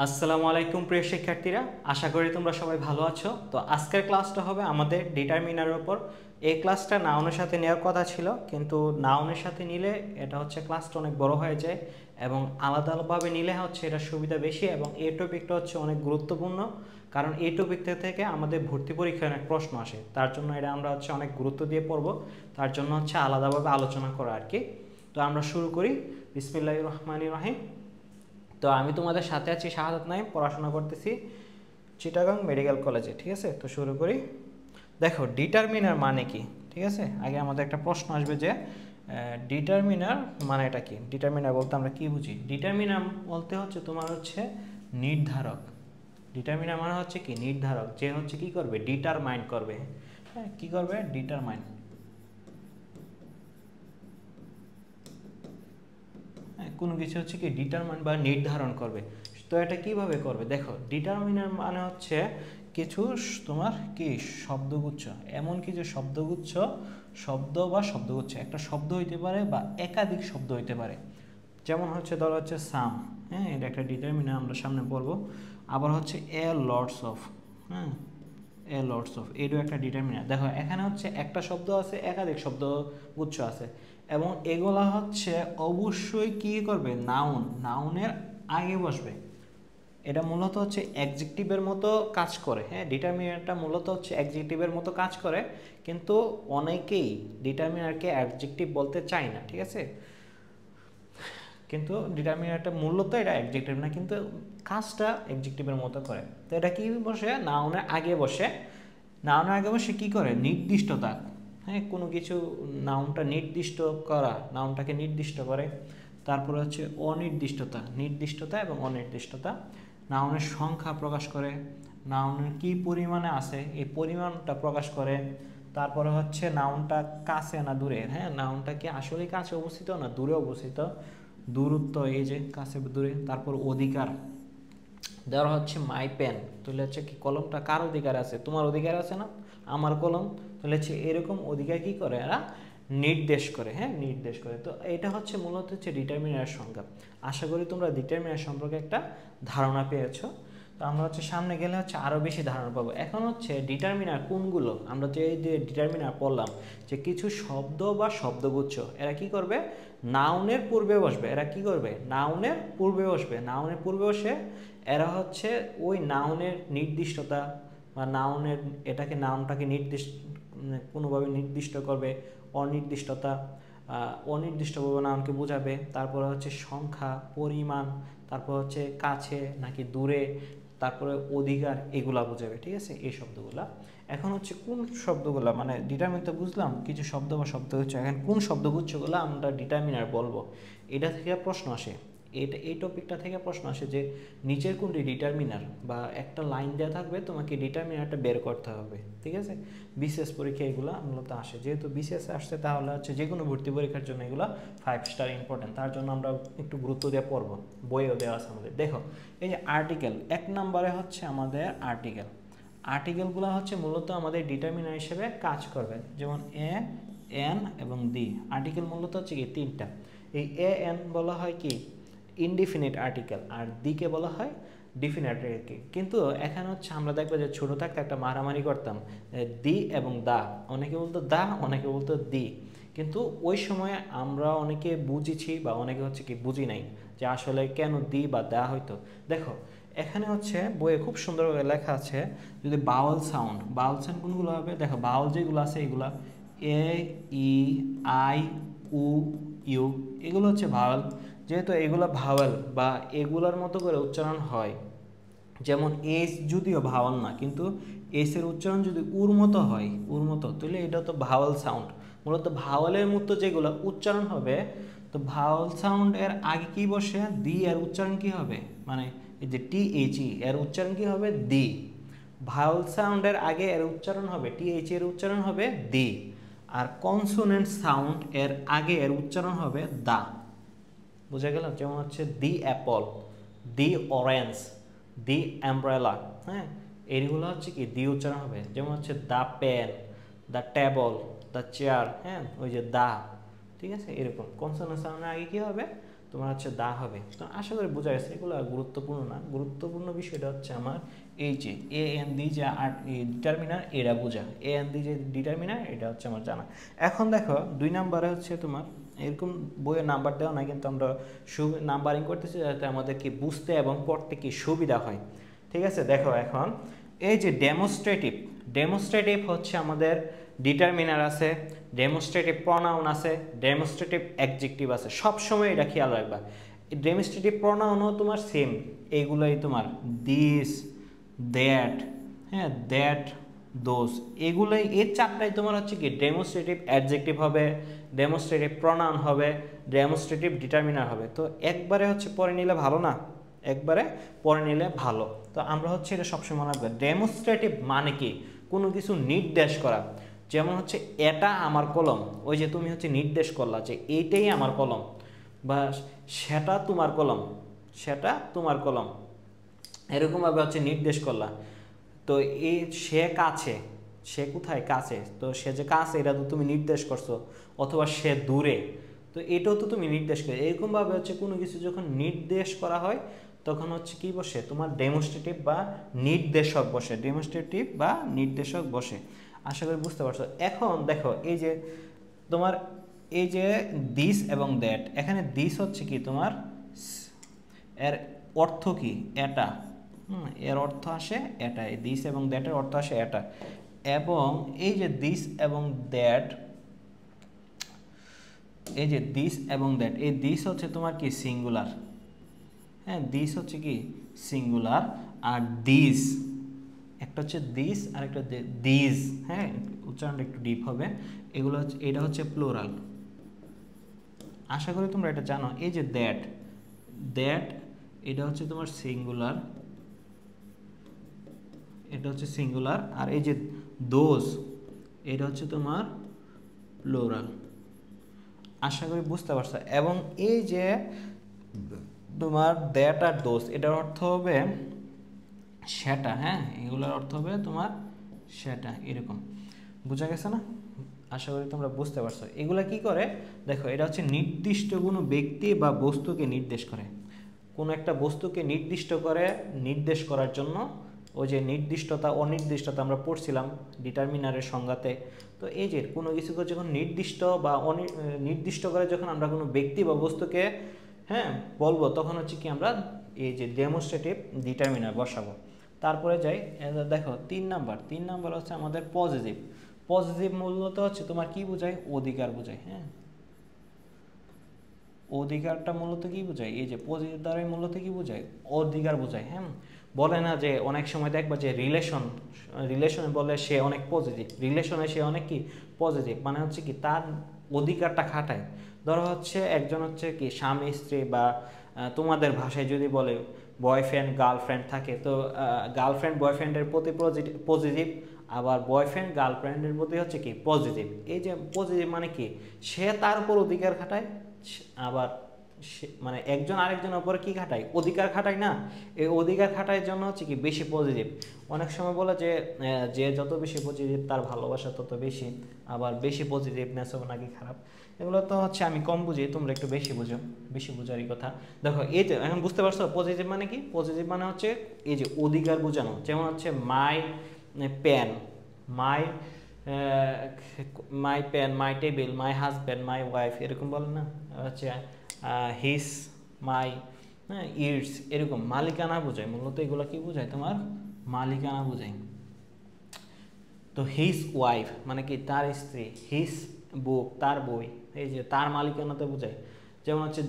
আসসালামু আলাইকুম প্রিয় শিক্ষার্থীরা, আশা করি তোমরা সবাই ভালো আছো। তো আজকের ক্লাসটা হবে আমাদের ডিটারমিনারের উপর। এই ক্লাসটা নাউনের সাথে নেওয়ার কথা ছিল, কিন্তু নাউনের সাথে নিলে এটা হচ্ছে ক্লাসটা অনেক বড় হয়ে যায় এবং আলাদা আলাদাভাবে নিলে হচ্ছে এটা সুবিধা বেশি এবং এই টপিকটা হচ্ছে অনেক গুরুত্বপূর্ণ, কারণ এই টপিকটা থেকে আমাদের ভর্তি পরীক্ষায় অনেক প্রশ্ন আসে। তার জন্য এটা আমরা হচ্ছে অনেক গুরুত্ব দিয়ে পড়বো, তার জন্য হচ্ছে আলাদাভাবে আলোচনা করা আর কি। তো আমরা শুরু করি। বিসমিল্লাহির রহমানির রহিম। তো আমি তোমাদের সাথে আছি শাহাদাত নাইম, পড়াশোনা করতেছি চিটাগাং মেডিকেল কলেজে। ঠিক আছে, তো শুরু করি। দেখো ডিটারমিনার মানে কি, ঠিক আছে। আগে আমাদের একটা প্রশ্ন আসবে যে ডিটারমিনার মানে এটা কি। ডিটারমিনার বলতে আমরা কি বুঝি? ডিটারমিনার বলতে হচ্ছে তোমার হচ্ছে নির্ধারক। ডিটারমিনার মানে হচ্ছে কি নির্ধারক, যে হচ্ছে কি করবে, ডিটারমাইন করবে। হ্যাঁ, কি করবে? ডিটারমাইন। কোনো কিছু হচ্ছে কি ডিটারমাইন বা নির্ধারণ করবে। তো এটা কিভাবে করবে? দেখো ডিটারমিনার মানে হচ্ছে কিছু তোমার কি শব্দগুচ্ছ, এমন কিছু শব্দগুচ্ছ, শব্দ বা শব্দগুচ্ছ, একটা শব্দ হইতে পারে বা একাধিক শব্দ হইতে পারে। যেমন হচ্ছে ধরো হচ্ছে সাম, হ্যাঁ এটা একটা ডিটারমিনার, আমরা সামনে পড়বো। আবার হচ্ছে এ লর্ডস অফ, হ্যাঁ এ লর্ডস অফ, এটাও একটা ডিটারমিনার। দেখো এখানে হচ্ছে একটা শব্দ আছে, একাধিক শব্দগুচ্ছ আছে এবং এগুলা হচ্ছে অবশ্যই কি করবে, নাউন, নাউনের আগে বসবে। এটা মূলত হচ্ছে অ্যাডজেক্টিভের মতো কাজ করে। হ্যাঁ, ডিটারমিনারটা মূলত হচ্ছে অ্যাডজেক্টিভের মতো কাজ করে, কিন্তু অনেকেই ডিটারমিনারকে অ্যাডজেক্টিভ বলতে চায় না, ঠিক আছে। কিন্তু ডিটারমিনারটা মূলত এটা অ্যাডজেক্টিভ না, কিন্তু কাজটা অ্যাডজেক্টিভের মতো করে। তো এটা কি বসে, নাউনের আগে বসে। নাউনের আগে বসে কি করে, নির্দিষ্টতা। হ্যাঁ, কোনো কিছু নাউনটা নির্দিষ্ট করা, নাউনটাকে নির্দিষ্ট করে। তারপরে হচ্ছে অনির্দিষ্টতা, নির্দিষ্টতা এবং অনির্দিষ্টতা। নাউনের সংখ্যা প্রকাশ করে, নাউনের কি পরিমাণে আছে এই পরিমাণটা প্রকাশ করে। তারপরে হচ্ছে নাউনটা কাছে না দূরে, হ্যাঁ নাউনটা কি আসলে কাছে অবস্থিত না দূরে অবস্থিত, দূরত্ব, এই যে কাছে দূরে। তারপর অধিকার, দেওয়া হচ্ছে মাই পেন, তাহলে হচ্ছে কি কলমটা কার অধিকার আছে, তোমার অধিকার আছে না, আমার কলম, তাহলে হচ্ছে এরকম অধিকার কি করে এরা নির্দেশ করে। হ্যাঁ, নির্দেশ করে। তো এটা হচ্ছে মূলত হচ্ছে ডিটারমিনার সংজ্ঞা। আশা করি তোমরা ডিটারমিনার সম্পর্কে একটা ধারণা পেয়েছো। তো আমরা হচ্ছে সামনে গেলে হচ্ছে আরও বেশি ধারণা পাবো। এখন হচ্ছে ডিটারমিনার কোনগুলো, আমরা যে এই যে ডিটারমিনার পড়লাম, যে কিছু শব্দ বা শব্দগুচ্ছ এরা কি করবে, নাউনের পূর্বে বসবে। এরা কি করবে, নাউনের পূর্বে বসবে। নাউনের পূর্বে বসে এরা হচ্ছে ওই নাউনের নির্দিষ্টতা বা নাউনের এটাকে নাউনটাকে নির্দিষ্ট কোনোভাবে নির্দিষ্ট করবে। অনির্দিষ্টতা, অনির্দিষ্টভাবে নাউনকে বোঝাবে। তারপরে হচ্ছে সংখ্যা, পরিমাণ, তারপর হচ্ছে কাছে নাকি দূরে, তারপরে অধিকার, এগুলা বোঝাবে। ঠিক আছে, এই শব্দগুলা। এখন হচ্ছে কোন শব্দগুলা, মানে ডিটারমিন তো বুঝলাম কিছু শব্দ বা শব্দগুচ্ছ, এখন কোন শব্দগুচ্ছগুলো আমরা ডিটারমিনার বলবো, এটা থেকে প্রশ্ন আসে। এই টপিকটা থেকে প্রশ্ন আসে যে নিচের কোনটি ডিটারমিনার, বা একটা লাইন দেওয়া থাকবে, তোমাকে ডিটারমিনারটা বের করতে হবে। ঠিক আছে, বিসিএস পরীক্ষা এগুলো মূলত আসে। যেহেতু বিসিএস আসছে, তাহলে হচ্ছে যে কোনো ভর্তি পরীক্ষার জন্য এগুলো 5 স্টার ইম্পর্টেন্ট। তার জন্য আমরা একটু গুরুত্ব দিয়ে পড়বো, বইও দেওয়া আছে আমাদের। দেখো এই যে আর্টিকেল, 1 নম্বরে হচ্ছে আমাদের আর্টিকেল। আর্টিকেলগুলো হচ্ছে মূলত আমাদের ডিটারমিনার হিসেবে কাজ করবে। যেমন এ, এন এবং দি। আর্টিকেল মূলত হচ্ছে কি তিনটা। এই এ এন বলা হয় কি ইনডিফিনিট আর্টিকেল, আর দিকে বলা হয় ডিফিনিট আর্টিকেল। কিন্তু এখানে হচ্ছে আমরা দেখবো যে ছোটো থাকতে একটা মারামারি করতাম দি এবং দা, অনেকে বলতো দা, অনেকে বলতো দি। কিন্তু ওই সময় আমরা অনেকে বুঝেছি বা অনেকে হচ্ছে কি বুঝি নাই যে আসলে কেন দি বা দা হইতো। দেখো এখানে হচ্ছে বইয়ে খুব সুন্দরভাবে লেখা আছে, যদি বাউল সাউন্ড, বাউল সাউন্ড কোনগুলো হবে, দেখো বাউল যেগুলো আছে এগুলা এ, ই, আই, উ, ইউ, এগুলো হচ্ছে ভাওয়াল। যেহেতু এগুলো ভাওয়াল বা এগুলার মতো করে উচ্চারণ হয়, যেমন এস যদিও ভাওয়াল না, কিন্তু এস এর উচ্চারণ যদি উর মতো হয়, উর মতো, তাহলে এটা তো ভাওয়াল সাউন্ড। মূলত ভাওয়ালের মতো যেগুলো উচ্চারণ হবে, তো ভাওয়াল সাউন্ড এর আগে কি বসে, দি, এর উচ্চারণ কি হবে, মানে এই যে টি এইচ ই এর উচ্চারণ কি হবে, দি। ভাওয়াল সাউন্ডের আগে এর উচ্চারণ হবে, টি এইচ এর উচ্চারণ হবে দি। আর কনসোনেন্ট সাউন্ড এর আগে এর উচ্চারণ হবে দা। বুঝা গেল? যেমন হচ্ছে দি অ্যাপল, দি অরেঞ্জ, দি অ্যাম্ব্রেলা, হ্যাঁ এইগুলো হচ্ছে কি দি উচ্চারণ হবে। যেমন হচ্ছে the pen, the table, the chair, হ্যাঁ ওই যে দা। ঠিক আছে, এরকম কনসোনেন্ট সাউন্ডের আগে কি হবে, তোমার হচ্ছে দা হবে। তো আশা করি বোঝা গেছে, এগুলো গুরুত্বপূর্ণ না। গুরুত্বপূর্ণ বিষয়টা হচ্ছে আমার এই যে এ এন দি যে ডিটারমিনার এরা বোঝা, এ এন দি যে ডিটারমিনার এটা হচ্ছে আমার জানা। এখন দেখো 2 নম্বরে হচ্ছে তোমার এরকম বইয়ের নাম্বার দেওয়া নাই, কিন্তু আমরা নাম্বারিং করতেছি যাতে আমাদেরকে বুঝতে এবং পড়তে কি সুবিধা হয়। ঠিক আছে, দেখো এখন এই যে ডেমোস্ট্রেটিভ হচ্ছে আমাদের ডিটারমিনার আছে, ডেমোস্ট্রেটিভ প্রনাউন আছে, ডেমোস্ট্রেটিভ অ্যাডজেক্টিভ আছে। সবসময় এটা খেয়াল রাখবা। ডেমোস্ট্রেটিভ প্রনাউনও তোমার সেম, এইগুলোই তোমার দিস, দ্যাট, হ্যাঁ, দ্যাট, দোজ, এগুলোই, এই চারটাই তোমার হচ্ছে কি ডেমোস্ট্রেটিভ অ্যাডজেক্টিভ হবে, ডেমোস্ট্রেটিভ প্রনাউন হবে, ডেমোস্ট্রেটিভ ডিটারমিনার হবে। তো একবারে হচ্ছে পরে নিলে ভালো না, একবারে পরে নিলে ভালো। তো আমরা হচ্ছে এটা সবসময় মনে রাখবো। ডেমোস্ট্রেটিভ মানে কি, কোনো কিছু নির্দেশ করা। যেমন হচ্ছে এটা আমার কলম, ওই যে তুমি হচ্ছে নির্দেশ করলা যে এইটাই আমার কলম, বা সেটা তোমার কলম, সেটা তোমার কলম, এরকমভাবে হচ্ছে নির্দেশ করলা। তো এই সে কাছে, সে কোথায়, কাছে, তো সে যে কাছে এটা তো তুমি নির্দেশ করছো, অথবা সে দূরে, তো এটাও তো তুমি নির্দেশ করে। এরকমভাবে হচ্ছে কোনো কিছু যখন নির্দেশ করা হয় তখন হচ্ছে কি বসে, তোমার ডেমোস্ট্রেটিভ বা নির্দেশক বসে, ডেমোস্ট্রেটিভ বা নির্দেশক বসে। আশা করি বুঝতে পারছো। এখন দেখো এই যে তোমার এই যে দিস এবং দ্যাট, এখানে দিস হচ্ছে কি তোমার, এর অর্থ কি, এটা, এর অর্থ আসে এটা, দিস এবং দ্যাটের অর্থ আসে এটা। এবং এই যে দিস এবং দ্যাট, এই যে দিস এবং দ্যাট, এই দিস হচ্ছে তোমার কি সিঙ্গুলার, হ্যাঁ, দিস হচ্ছে কি সিঙ্গুলার। আর দিস, একটা হচ্ছে দিস আর একটা দিস, হ্যাঁ, উচ্চারণটা একটু ডিপ হবে। এগুলো হচ্ছে, এটা হচ্ছে প্লুরাল। আশা করি তোমরা এটা জানো। এই যে দ্যাট, দ্যাট এটা হচ্ছে তোমার সিঙ্গুলার, এটা হচ্ছে সিঙ্গুলার। আর এই যে দোজ, এটা হচ্ছে তোমার প্লুরাল। আশা করি বুঝতে পারছো। এবং এই যে তোমার দ্যাট আর দোজ, এটার অর্থ হবে সেটা, হ্যাঁ, এগুলোর অর্থ হবে তোমার সেটা, এরকম। বোঝা গেছে না? আশা করি তোমরা বুঝতে পারছো। এগুলা কি করে দেখো, এটা হচ্ছে নির্দিষ্ট কোনো ব্যক্তি বা বস্তুকে নির্দেশ করে, কোনো একটা বস্তুকে নির্দিষ্ট করে, নির্দেশ করার জন্য ওই যে নির্দিষ্টতা অনির্দিষ্টতা আমরা পড়ছিলাম ডিটারমিনারের সংজ্ঞাতে। তো এই যে কোনো কিছুকে যখন নির্দিষ্ট বা নির্দিষ্ট করে যখন আমরা কোনো ব্যক্তি বা বস্তুকে, হ্যাঁ, বলবো, তখন হচ্ছে কি আমরা এই যে ডেমোস্ট্রেটিভ ডিটারমিনার বসাবো। তারপরে যাই, দেখো 3 নাম্বার হচ্ছে আমাদের পজিটিভ। পজিটিভ মূলত হচ্ছে তোমার কি বোঝায়, অধিকার বোঝায়, হ্যাঁ, অধিকারটা মূলত কি বোঝায়, এই যে পজিটিভ দ্বারাই মূলত কি বোঝায়, অধিকার বোঝায়। হ্যাঁ, বলে না যে অনেক সময় দেখবা যে রিলেশনে বলে সে অনেক পজিটিভ, রিলেশনে সে অনেক কি পজিটিভ, মানে হচ্ছে কি তার অধিকারটা খাটায়। ধরো হচ্ছে একজন হচ্ছে কি স্বামী স্ত্রী, বা তোমাদের ভাষায় যদি বলে বয়ফ্রেন্ড গার্লফ্রেন্ড থাকে, তো গার্লফ্রেন্ড বয়ফ্রেন্ডের প্রতি পজিটিভ, আবার বয়ফ্রেন্ড গার্লফ্রেন্ডের প্রতি হচ্ছে কি পজিটিভ। এই যে পজিটিভ মানে কি, সে তার উপর অধিকার খাটায়, আবার মানে একজন আরেকজনের উপর কি খাটায়, অধিকার খাটায় না, এই অধিকার খাটার জন্য হচ্ছে কি বেশি পজিটিভ। অনেক সময় বলে যে যে যত বেশি পজিটিভ তার ভালোবাসা তত বেশি, আবার বেশি পজিটিভনেস হবে নাকি খারাপ। এগুলো তো হচ্ছে আমি কম বুঝি, তোমরা একটু বেশি বুঝো, বেশি বুঝারই কথা। দেখো এই যে এখন বুঝতে পারছো পজিটিভ মানে কি, পজিটিভ মানে হচ্ছে এই যে অধিকার বোঝানো। যেমন হচ্ছে my pen, my my pen, my table, my husband, my wife, এরকম বলে না, হচ্ছে হিস, মাই, হ্যাঁ, ইটস, এরকম মালিকানা বোঝায়। মূলত এগুলো কি বোঝায়, তোমার মালিকানা বোঝায়। তো হিস ওয়াইফ মানে কি তার স্ত্রী, হিস বুক তার বই, এই যে তার মালিকানাতে বোঝায়। যেমন হচ্ছে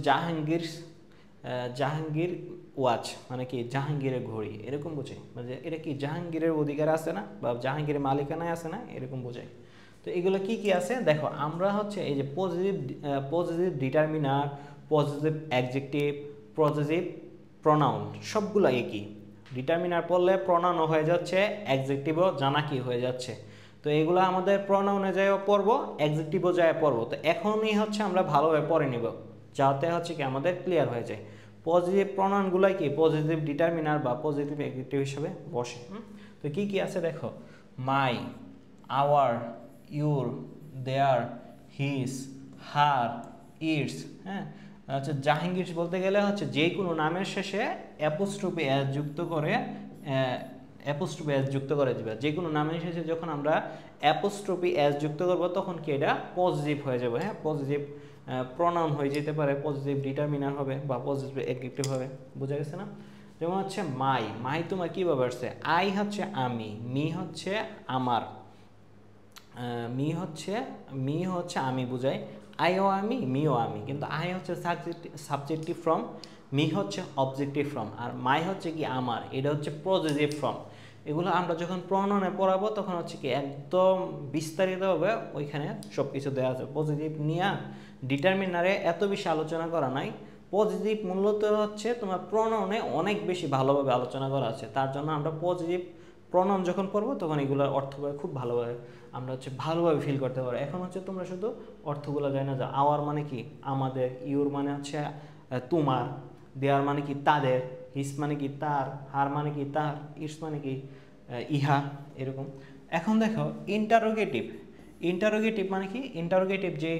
জাহাঙ্গীর ওয়াচ মানে কি জাহাঙ্গীরের ঘড়ি, এরকম বোঝায়, মানে এটা কি জাহাঙ্গীরের অধিকার আছে না, বা জাহাঙ্গীরের মালিকানায় আছে না, এরকম বোঝায়। তো এগুলো কি কি আছে দেখো, আমরা হচ্ছে এই যে positive determiner, positive adjective, positive pronoun, সবগুলো একই। ডিটারমিনার পড়লে প্রনাউনও হয়ে যাচ্ছে, অ্যাডজেক্টিভও জানা কি হয়ে যাচ্ছে। তো এগুলো আমাদের প্রনাউনে যায় পড়বো, অ্যাডজেক্টিভও যায় পড়বো। তো এখনই হচ্ছে আমরা ভালোভাবে পড়ে নিব, যাতে হচ্ছে কি আমাদের ক্লিয়ার হয়ে যায়। পজিটিভ প্রনাউনগুলাই কি পজিটিভ ডিটারমিনার বা পজিটিভ অ্যাডজেক্টিভ হিসেবে বসে। তো কি কি আছে দেখো, my, our, your, their, his, her, its, হ্যাঁ, আচ্ছা, জাহাঙ্গীর বলতে গেলে হচ্ছে যে কোনো নামের শেষে অ্যাপোস্ট্রফি এস যুক্ত করে দিবে। যে কোনো নামের শেষে যখন আমরা অ্যাপোস্ট্রফি এস যুক্ত করব তখন কি এটা পজিটিভ হয়ে যাবে। হ্যাঁ, পজিটিভ প্রনাউন হয়ে যেতে পারে, পজিটিভ ডিটারমিনার হবে বা পজিটিভ অ্যাডজেক্টিভ হবে। বুঝা গেছে না? যেমন হচ্ছে মাই তোমার কীভাবে আসছে? আই হচ্ছে আমি, মি হচ্ছে আমার, মি হচ্ছে আমি বুঝাই, আইও আমি, মিও আমি। কিন্তু আই হচ্ছে সাবজেক্টিভ ফর্ম, মি হচ্ছে অবজেক্টিভ ফর্ম, আর মাই হচ্ছে কি আমার, এটা হচ্ছে পজিটিভ ফর্ম। এগুলো আমরা যখন প্রণয়নে পড়াবো তখন হচ্ছে কি একদম বিস্তারিতভাবে ওইখানে সব কিছু দেওয়া আছে। পজিটিভ নিয়ে ডিটারমিনারে এত বেশি আলোচনা করা নাই। পজিটিভ মূলত হচ্ছে তোমার প্রণয়নে অনেক বেশি ভালোভাবে আলোচনা করা আছে। তার জন্য আমরা পজিটিভ প্রণয়ন যখন পড়বো তখন এগুলোর অর্থভাবে খুব ভালোভাবে আমরা হচ্ছে ভালোভাবে ফিল করতে পারবো। এখন হচ্ছে তোমরা শুধু অর্থগুলো জানো যে আওয়ার মানে কি আমাদের, ইউর মানে হচ্ছে তোমার, দেয়ার মানে কি তাদের, হিস মানে কি তার, হার মানে কি তার, ইটস মানে কি ইহা, এরকম। এখন দেখো ইন্টারোগেটিভ মানে কি? ইন্টারোগেটিভ যে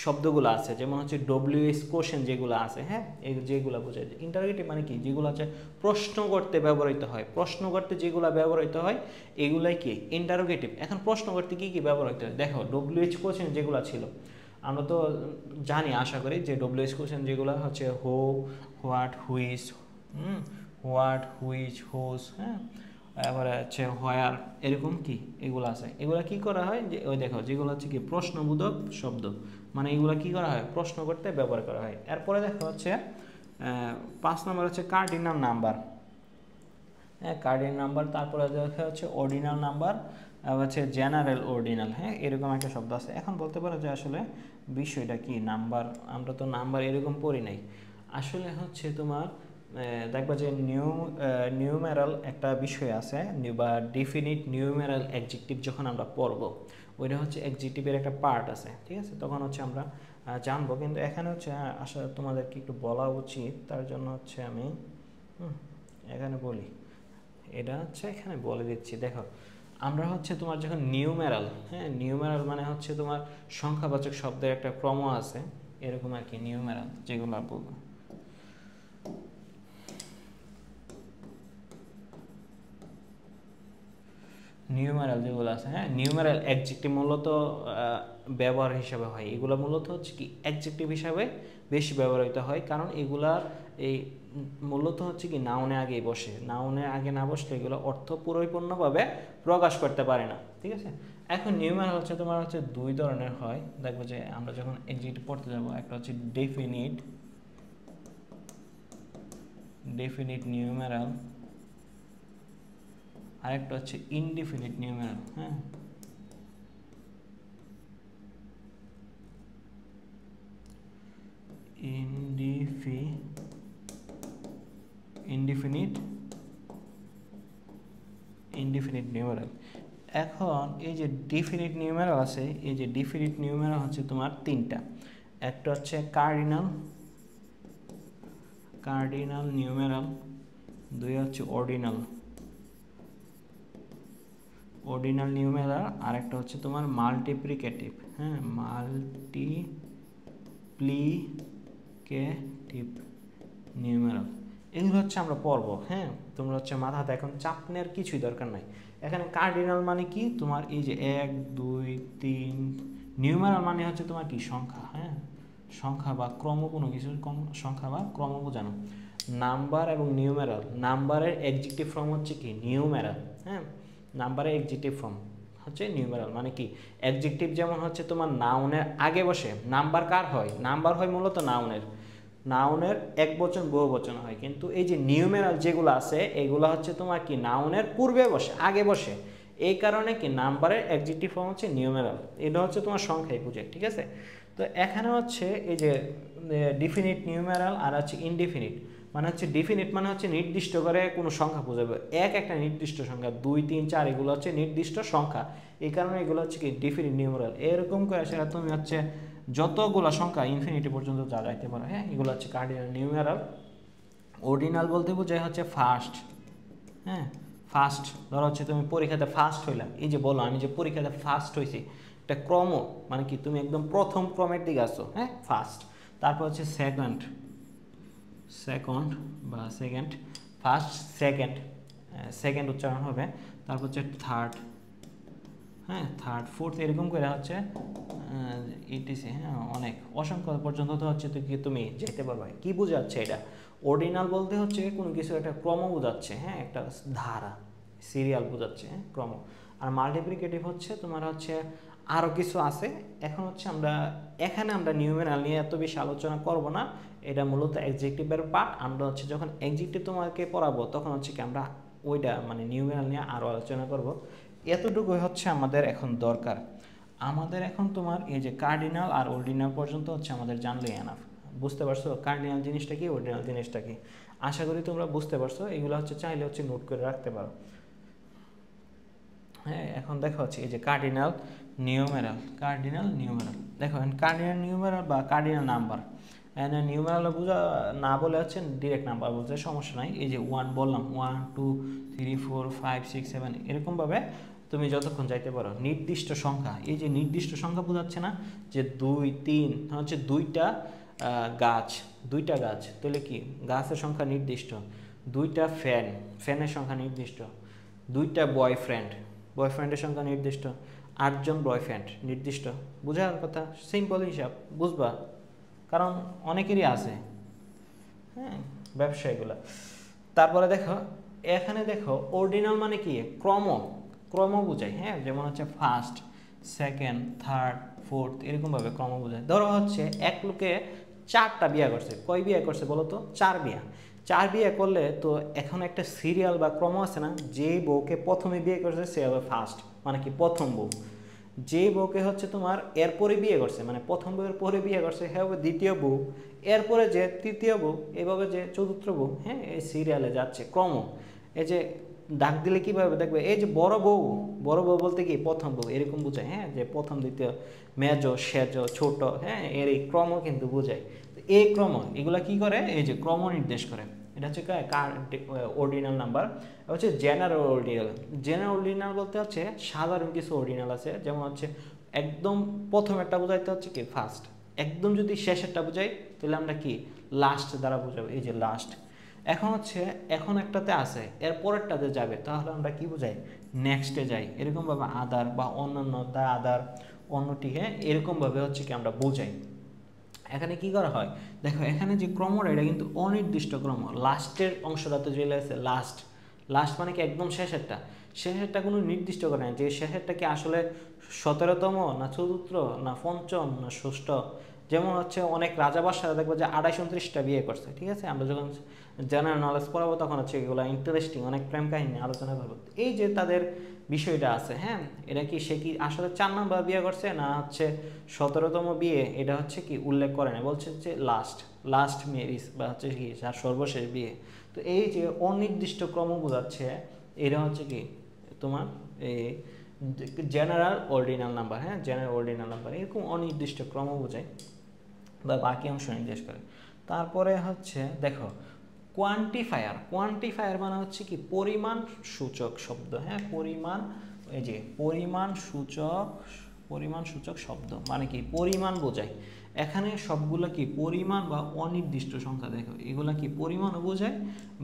শব্দগুলো আছে, যেমন হচ্ছে ডব্লিউএস কোশ্চেন যেগুলো আছে, হ্যাঁ, এই যেগুলো বোঝায়। ইন্টারোগেটিভ মানে কি? যেগুলো হচ্ছে প্রশ্ন করতে ব্যবহৃত হয়, প্রশ্ন করতে যেগুলো ব্যবহৃত হয় এগুলাই কি ইন্টারোগেটিভ। এখন প্রশ্ন করতে কী কী ব্যবহৃত হয় দেখো। ডব্লিউএইচ কোশ্চেন যেগুলো ছিল আমরা তো জানি, আশা করি যে ডব্লিউএইচ কোশ্চেন যেগুলো হচ্ছে হো, হোয়াট, হুইচ, হোয়াট, হুইচ, হোস, হ্যাঁ, এবারে হচ্ছে হোয়ার, এরকম কি এগুলো আছে। এগুলো কি করা হয় যে ওই দেখো, যেগুলো হচ্ছে কি প্রশ্নবোধক শব্দ, মানে এগুলো কি করা হয় প্রশ্ন করতে ব্যবহার করা হয়। এরপরে দেখো হচ্ছে 5 নম্বর হচ্ছে কার্ডিনাল নাম্বার। হ্যাঁ, কার্ডিনাল নাম্বার। তারপরে দেখা হচ্ছে অর্ডিনাল নাম্বার, হচ্ছে জেনারেল অর্ডিনাল। হ্যাঁ, এরকম একটা শব্দ আছে। এখন বলতে পারো যে আসলে বিষয়টা কি নাম্বার, আমরা তো নাম্বার এরকম পড়ি নাই। আসলে হচ্ছে তোমার দেখবা যে নিউমেরাল একটা বিষয় আছে বা ডেফিনিট নিউমেরাল অ্যাডজেক্টিভ যখন আমরা পড়ব, ওইটা হচ্ছে অ্যাডজেক্টিভের একটা পার্ট আছে, ঠিক আছে? তখন হচ্ছে আমরা জানবো। কিন্তু এখানে হচ্ছে আসলে তোমাদেরকে একটু বলা উচিত, তার জন্য হচ্ছে আমি এখানে বলি, এটা হচ্ছে এখানে বলে দিচ্ছি। দেখো, আমরা হচ্ছে তোমার যখন নিউমেরাল, হ্যাঁ, নিউমেরাল মানে হচ্ছে তোমার সংখ্যাবাচক শব্দের একটা ক্রম আছে, এরকম আর কি নিউমেরাল যেগুলো বলবো। নিউমেরাল যেগুলো আছে, হ্যাঁ, নিউমেরাল অ্যাডজেক্টিভ মূলত ব্যবহার হিসাবে হয়। এগুলো মূলত হচ্ছে কি অ্যাডজেক্টিভ হিসাবে বেশি ব্যবহৃত হয়, কারণ এগুলার এই মূলত হচ্ছে কি নাউনে আগেই বসে। নাউনে আগে না বসলে এগুলো অর্থ পরিপূর্ণভাবে প্রকাশ করতে পারে না, ঠিক আছে? এখন নিউমেরাল হচ্ছে তোমার হচ্ছে 2 ধরনের হয়। দেখবো যে আমরা যখন অ্যাডজেক্টিভ পড়তে যাব, একটা হচ্ছে ডেফিনিট নিউমেরাল, আরেকটা হচ্ছে ইনডিফিনিট নিউমেরাল। হ্যাঁ, ইনডিফিনিট নিউমেরাল। এখন এই যে ডিফিনিট নিউমেরাল আছে, এই যে ডিফিনিট নিউমেরাল হচ্ছে তোমার 3টা। একটা হচ্ছে কার্ডিনাল নিউমেরাল, 2 হচ্ছে অর্ডিনাল নিউমেরাল, আরেকটা হচ্ছে তোমার মাল্টিপ্লিকেটিভ। হ্যাঁ, মাল্টিপ্লিকেটিভ নিউমেরাল। এগুলো হচ্ছে আমরা পড়বো। হ্যাঁ, তোমরা হচ্ছে মাথাতে এখন চাপ নেওয়ার কিছুই দরকার নাই। এখানে কার্ডিনাল মানে কি তোমার এই যে 1 2 3, নিউমেরাল মানে হচ্ছে তোমার কি সংখ্যা। হ্যাঁ, সংখ্যা বা ক্রম, কোনো কিছু সংখ্যা বা ক্রম বোঝানো। নাম্বার এবং নিউমেরাল, নাম্বারের অ্যাডজেক্টিভ ফর্ম হচ্ছে কি নিউমেরাল। হ্যাঁ, নাম্বারের অ্যাডজেক্টিভ ফর্ম হচ্ছে নিউমেরাল। মানে কি অ্যাডজেক্টিভ যেমন হচ্ছে তোমার নাউনের আগে বসে, নাম্বার কার হয়? নাম্বার হয় মূলত নাউনের একবচন বহুবচন হয়। কিন্তু এই যে নিউমেরাল যেগুলো আছে এগুলো হচ্ছে তোমার কি নাউনের পূর্বে বসে, আগে বসে। এই কারণে কি নাম্বারের অ্যাডজেক্টিভ ফর্ম হচ্ছে নিউমেরাল। এটা হচ্ছে তোমার সংখ্যায় বুঝে, ঠিক আছে? তো এখানে হচ্ছে এই যে ডিফিনিট নিউমেরাল আর হচ্ছে ইনডিফিনিট। মানে হচ্ছে ডিফিনিট মানে হচ্ছে নির্দিষ্ট করে কোনো সংখ্যা বোঝাবে, একটা নির্দিষ্ট সংখ্যা, 2 3 4 এগুলো হচ্ছে নির্দিষ্ট সংখ্যা। এই কারণে এগুলো হচ্ছে কি ডিফিনিট নিউমেরাল। এরকম করে সেটা তুমি হচ্ছে যতগুলো সংখ্যা ইনফিনিটি পর্যন্ত যা যাইতে পারো। হ্যাঁ, এগুলো হচ্ছে কার্ডিনাল নিউমেরাল। অর্ডিনাল বলতে বোঝায় হচ্ছে ফার্স্ট। হ্যাঁ, ফার্স্ট ধরো হচ্ছে তুমি পরীক্ষাতে ফার্স্ট হইলাম, এই যে বলো আমি যে পরীক্ষাতে ফার্স্ট হয়েছি, একটা ক্রম, মানে কি তুমি একদম প্রথম ক্রমের দিকে আসো, হ্যাঁ, ফার্স্ট। তারপর হচ্ছে সেকেন্ড বা সেকেন্ড, ফার্স্ট সেকেন্ড, সেকেন্ড উচ্চারণ হবে। তারপর হচ্ছে থার্ড, হ্যাঁ, থার্ড ফোর্থ, এরকম করে হচ্ছে ইটিসি, হ্যাঁ, অনেক অসংখ্য পর্যন্ত তো হচ্ছে তুমি যেতে পারবে। কি বোঝাচ্ছে এটা? অর্ডিনাল বলতে হচ্ছে কোনো কিছু একটা ক্রম বোঝাচ্ছে, হ্যাঁ, একটা ধারা, সিরিয়াল বোঝাচ্ছে, হ্যাঁ, ক্রম। আর মাল্টিপ্লিকেটিভ হচ্ছে তোমার হচ্ছে আরও কিছু আছে। এখন হচ্ছে এখানে আমরা নিউমেরাল নিয়ে এত বেশি আলোচনা করব না, এটা মূলত অ্যাডজেক্টিভের পার্ট। আমরা হচ্ছে যখন অ্যাডজেক্টিভ তোমাকে পড়াবো তখন হচ্ছে কি আমরা ওইটা মানে নিউমেরাল নিয়ে আরও আলোচনা করব। এতটুকুই হচ্ছে আমাদের এখন দরকার। আমাদের এখন তোমার এই যে কার্ডিনাল আর অর্ডিনাল পর্যন্ত হচ্ছে আমাদের জানলে এনাফ। বুঝতে পারছো কার্ডিনাল জিনিসটা কি, অর্ডিনাল জিনিসটা কি? আশা করি তোমরা বুঝতে পারছো। এগুলো হচ্ছে চাইলে হচ্ছে নোট করে রাখতে পারো। হ্যাঁ, এখন দেখো হচ্ছে এই যে কার্ডিনাল নিউমেরাল, দেখো কার্ডিনাল নিউমেরাল বা কার্ডিনাল নাম্বার। নিউমেরাল বোঝা না বলে হচ্ছে ডিরেক্ট নাম্বার বলতে সমস্যা নাই। এই যে 1 বললাম, 1 2 3 4 5 6 7 এরকমভাবে তুমি যতক্ষণ যাইতে পারো। নির্দিষ্ট সংখ্যা, এই যে নির্দিষ্ট সংখ্যা বোঝাচ্ছে না যে 2 3 হচ্ছে দুইটা গাছ, তাহলে কি গাছের সংখ্যা নির্দিষ্ট। 2টা ফ্যানের সংখ্যা নির্দিষ্ট। 2টা বয়ফ্রেন্ডের সংখ্যা নির্দিষ্ট। 8জন বয়ফ্রেন্ড নির্দিষ্ট। বোঝার কথা, সিম্পল হিসাব, বুঝবা? কারণ অনেকেরই আছে, হ্যাঁ, ব্যবসায়ীগুলো। তারপরে দেখো এখানে দেখো অর্ডিনাল মানে কি ক্রম বোঝায়, হ্যাঁ, যেমন হচ্ছে ফার্স্ট সেকেন্ড থার্ড ফোর্থ এরকমভাবে ক্রম বোঝায়। ধরো হচ্ছে এক লোকে 4টা বিয়ে করছে, কয় বিয়ে করছে বলো তো? 4 বিয়ে করলে তো এখন একটা সিরিয়াল বা ক্রম আছে না, যে বউকে প্রথমে বিয়ে করছে সে হবে ফার্স্ট, মানে কি প্রথম বউ। যে বউকে হচ্ছে তোমার এরপরে বিয়ে করছে, মানে প্রথম বউয়ের পরে বিয়ে করছে, হ্যাঁ হবে দ্বিতীয় বউ, এরপরে যে তৃতীয় বউ, এভাবে যে চতুর্থ বউ, হ্যাঁ, এই সিরিয়ালে যাচ্ছে ক্রম। এই যে ডাক দিলে কীভাবে দেখবে, এই যে বড় বউ বলতে কি প্রথম বউ এরকম বোঝায়, হ্যাঁ, যে প্রথম দ্বিতীয় মেজ সেজ ছোট, হ্যাঁ, এর এই ক্রম কিন্তু বোঝায়। এই ক্রম এগুলা কি করে, এই যে ক্রম নির্দেশ করে। এটা হচ্ছে অর্ডিনাল নাম্বার। হচ্ছে জেনারেল অর্ডিনাল বলতে হচ্ছে সাধারণ কিছু অর্ডিনাল আছে, যেমন হচ্ছে একদম প্রথমেরটা বোঝাইতে হচ্ছে কি ফার্স্ট, একদম যদি শেষেরটা বোঝাই তাহলে আমরা কি লাস্ট দ্বারা বোঝাবো, এই যে লাস্ট। এখন একটাতে আছে এর পরেরটাতে যাবে, তাহলে আমরা কি বোঝাই, নেক্সটে যাই, এরকমভাবে আদার বা অন্যান্য দা আদার অন্যটি, হ্যাঁ, এরকমভাবে হচ্ছে কি আমরা বোঝাই। এখানে কি করা হয় দেখো, এখানে যে ক্রমটা এটা কিন্তু অনির্দিষ্ট ক্রম। লাস্টের অংশটাতে চলে আসে লাস্ট মানে কি একদম শেষেরটা কোনো নির্দিষ্ট করে না, যে শেষেরটা কি আসলে 17তম না চতুর্থ না পঞ্চম না ষষ্ঠ। যেমন হচ্ছে অনেক রাজা বাদশারা দেখবো যে 28-29টা বিয়ে করছে, ঠিক আছে। আমরা যখন জেনারেল নলেজ পড়াবো তখন হচ্ছে এগুলো ইন্টারেস্টিং, অনেক প্রেম কাহিনী আলোচনা করবো। এই যে তাদের বিষয়টা আছে, হ্যাঁ, এটা কি সে কি আসলে 4 নম্বর বিয়ে করছে না হচ্ছে 17তম বিয়ে, এটা হচ্ছে কি উল্লেখ করে না, বলছে যে লাস্ট ম্যারেজ বা হচ্ছে কি যার সর্বশেষ বিয়ে। তো এই যে অনির্দিষ্ট ক্রম বোঝাচ্ছে, এটা হচ্ছে কি তোমার এই জেনারেল অর্ডিনাল নাম্বার, হ্যাঁ, জেনারেল অর্ডিনাল নাম্বার এরকম অনির্দিষ্ট ক্রম বোঝায় বা বাকি অংশ নির্দেশ করে। তারপরে হচ্ছে দেখো কোয়ান্টিফায়ার মানে হচ্ছে কি পরিমাণ সূচক শব্দ, হ্যাঁ, এই যে পরিমাণ সূচক শব্দ মানে কি পরিমাণ বোঝায়। এখানে সবগুলো কি পরিমাণ বা অনির্দিষ্ট সংখ্যা, দেখো এগুলা কি পরিমাণও বোঝায়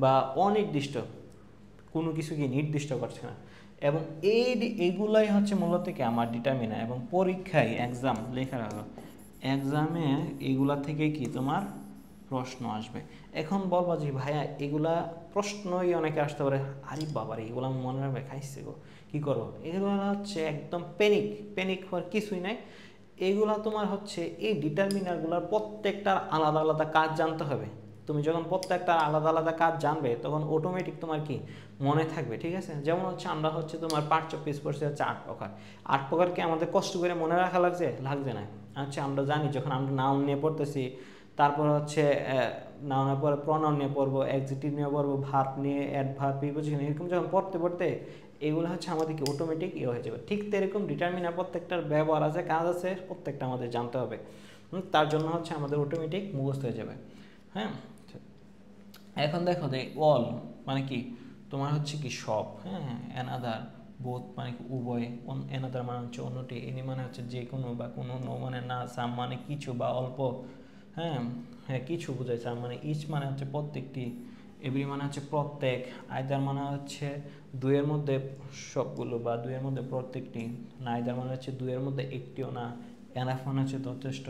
বা অনির্দিষ্ট, কোনো কিছু কি নির্দিষ্ট করছে না। এবং এইগুলাই হচ্ছে মূলত কি আমার ডিটারমিনার। এবং পরীক্ষায় এক্সাম লেখা রাখো, এক্সামে এগুলা থেকে কি তোমার প্রশ্ন আসবে। এখন বলবা যে ভাইয়া এগুলা প্রশ্নই অনেকে আসতে পারে, আরে বাবারে এগুলো মনে রাখবে খাইছে গো, কী করো? এগুলো হচ্ছে একদম প্যানিক হওয়ার কিছুই নাই। এগুলা তোমার হচ্ছে এই ডিটারমিনারগুলোর প্রত্যেকটার আলাদা আলাদা কাজ জানতে হবে। তুমি যখন প্রত্যেকটা আলাদা আলাদা কাজ জানবে তখন অটোমেটিক তোমার কি মনে থাকবে, ঠিক আছে। যেমন হচ্ছে আমরা হচ্ছে তোমার পার্টস অফ স্পিচ পড়ছি হচ্ছে 8 প্রকার। 8 প্রকারকে আমাদের কষ্ট করে মনে রাখা লাগছে না। আচ্ছা, আমরা জানি যখন আমরা নাউন নিয়ে পড়তেছি, তারপর হচ্ছে নাউনের পরে প্রনাউন নিয়ে পড়বো, অ্যাডজেক্টিভ নিয়ে পড়বো, ভার্ব নিয়ে অ্যাডভার্ব প্রিপোজিশন, এরকম যখন পড়তে এগুলো হচ্ছে আমাদেরকে অটোমেটিক হয়ে যাবে। ঠিক এরকম ডিটারমিনার প্রত্যেকটার ব্যবহার আছে, কাজ আছে, প্রত্যেকটা আমাদের জানতে হবে। তার জন্য হচ্ছে আমাদের অটোমেটিক মুখস্থ হয়ে যাবে, হ্যাঁ। এখন দেখো যে অল মানে কি তোমার হচ্ছে কি সব, হ্যাঁ, অ্যানাদার বোথ মানে উভয়, অ্যানাদার মানে হচ্ছে অন্যটি, এনি মানে হচ্ছে যে কোনো বা কোনো, নো মানে না, সাম মানে কিছু বা অল্প, হ্যাঁ হ্যাঁ কিছু বোঝায়, সাম মানে ইচ মানে হচ্ছে প্রত্যেকটি, এভরি মানে হচ্ছে প্রত্যেক, আইদার মানে হচ্ছে দুইয়ের মধ্যে সবগুলো বা দুইয়ের মধ্যে প্রত্যেকটি, নাইদার মানে হচ্ছে দুইয়ের মধ্যে একটিও না, এনাফ মানে হচ্ছে যথেষ্ট,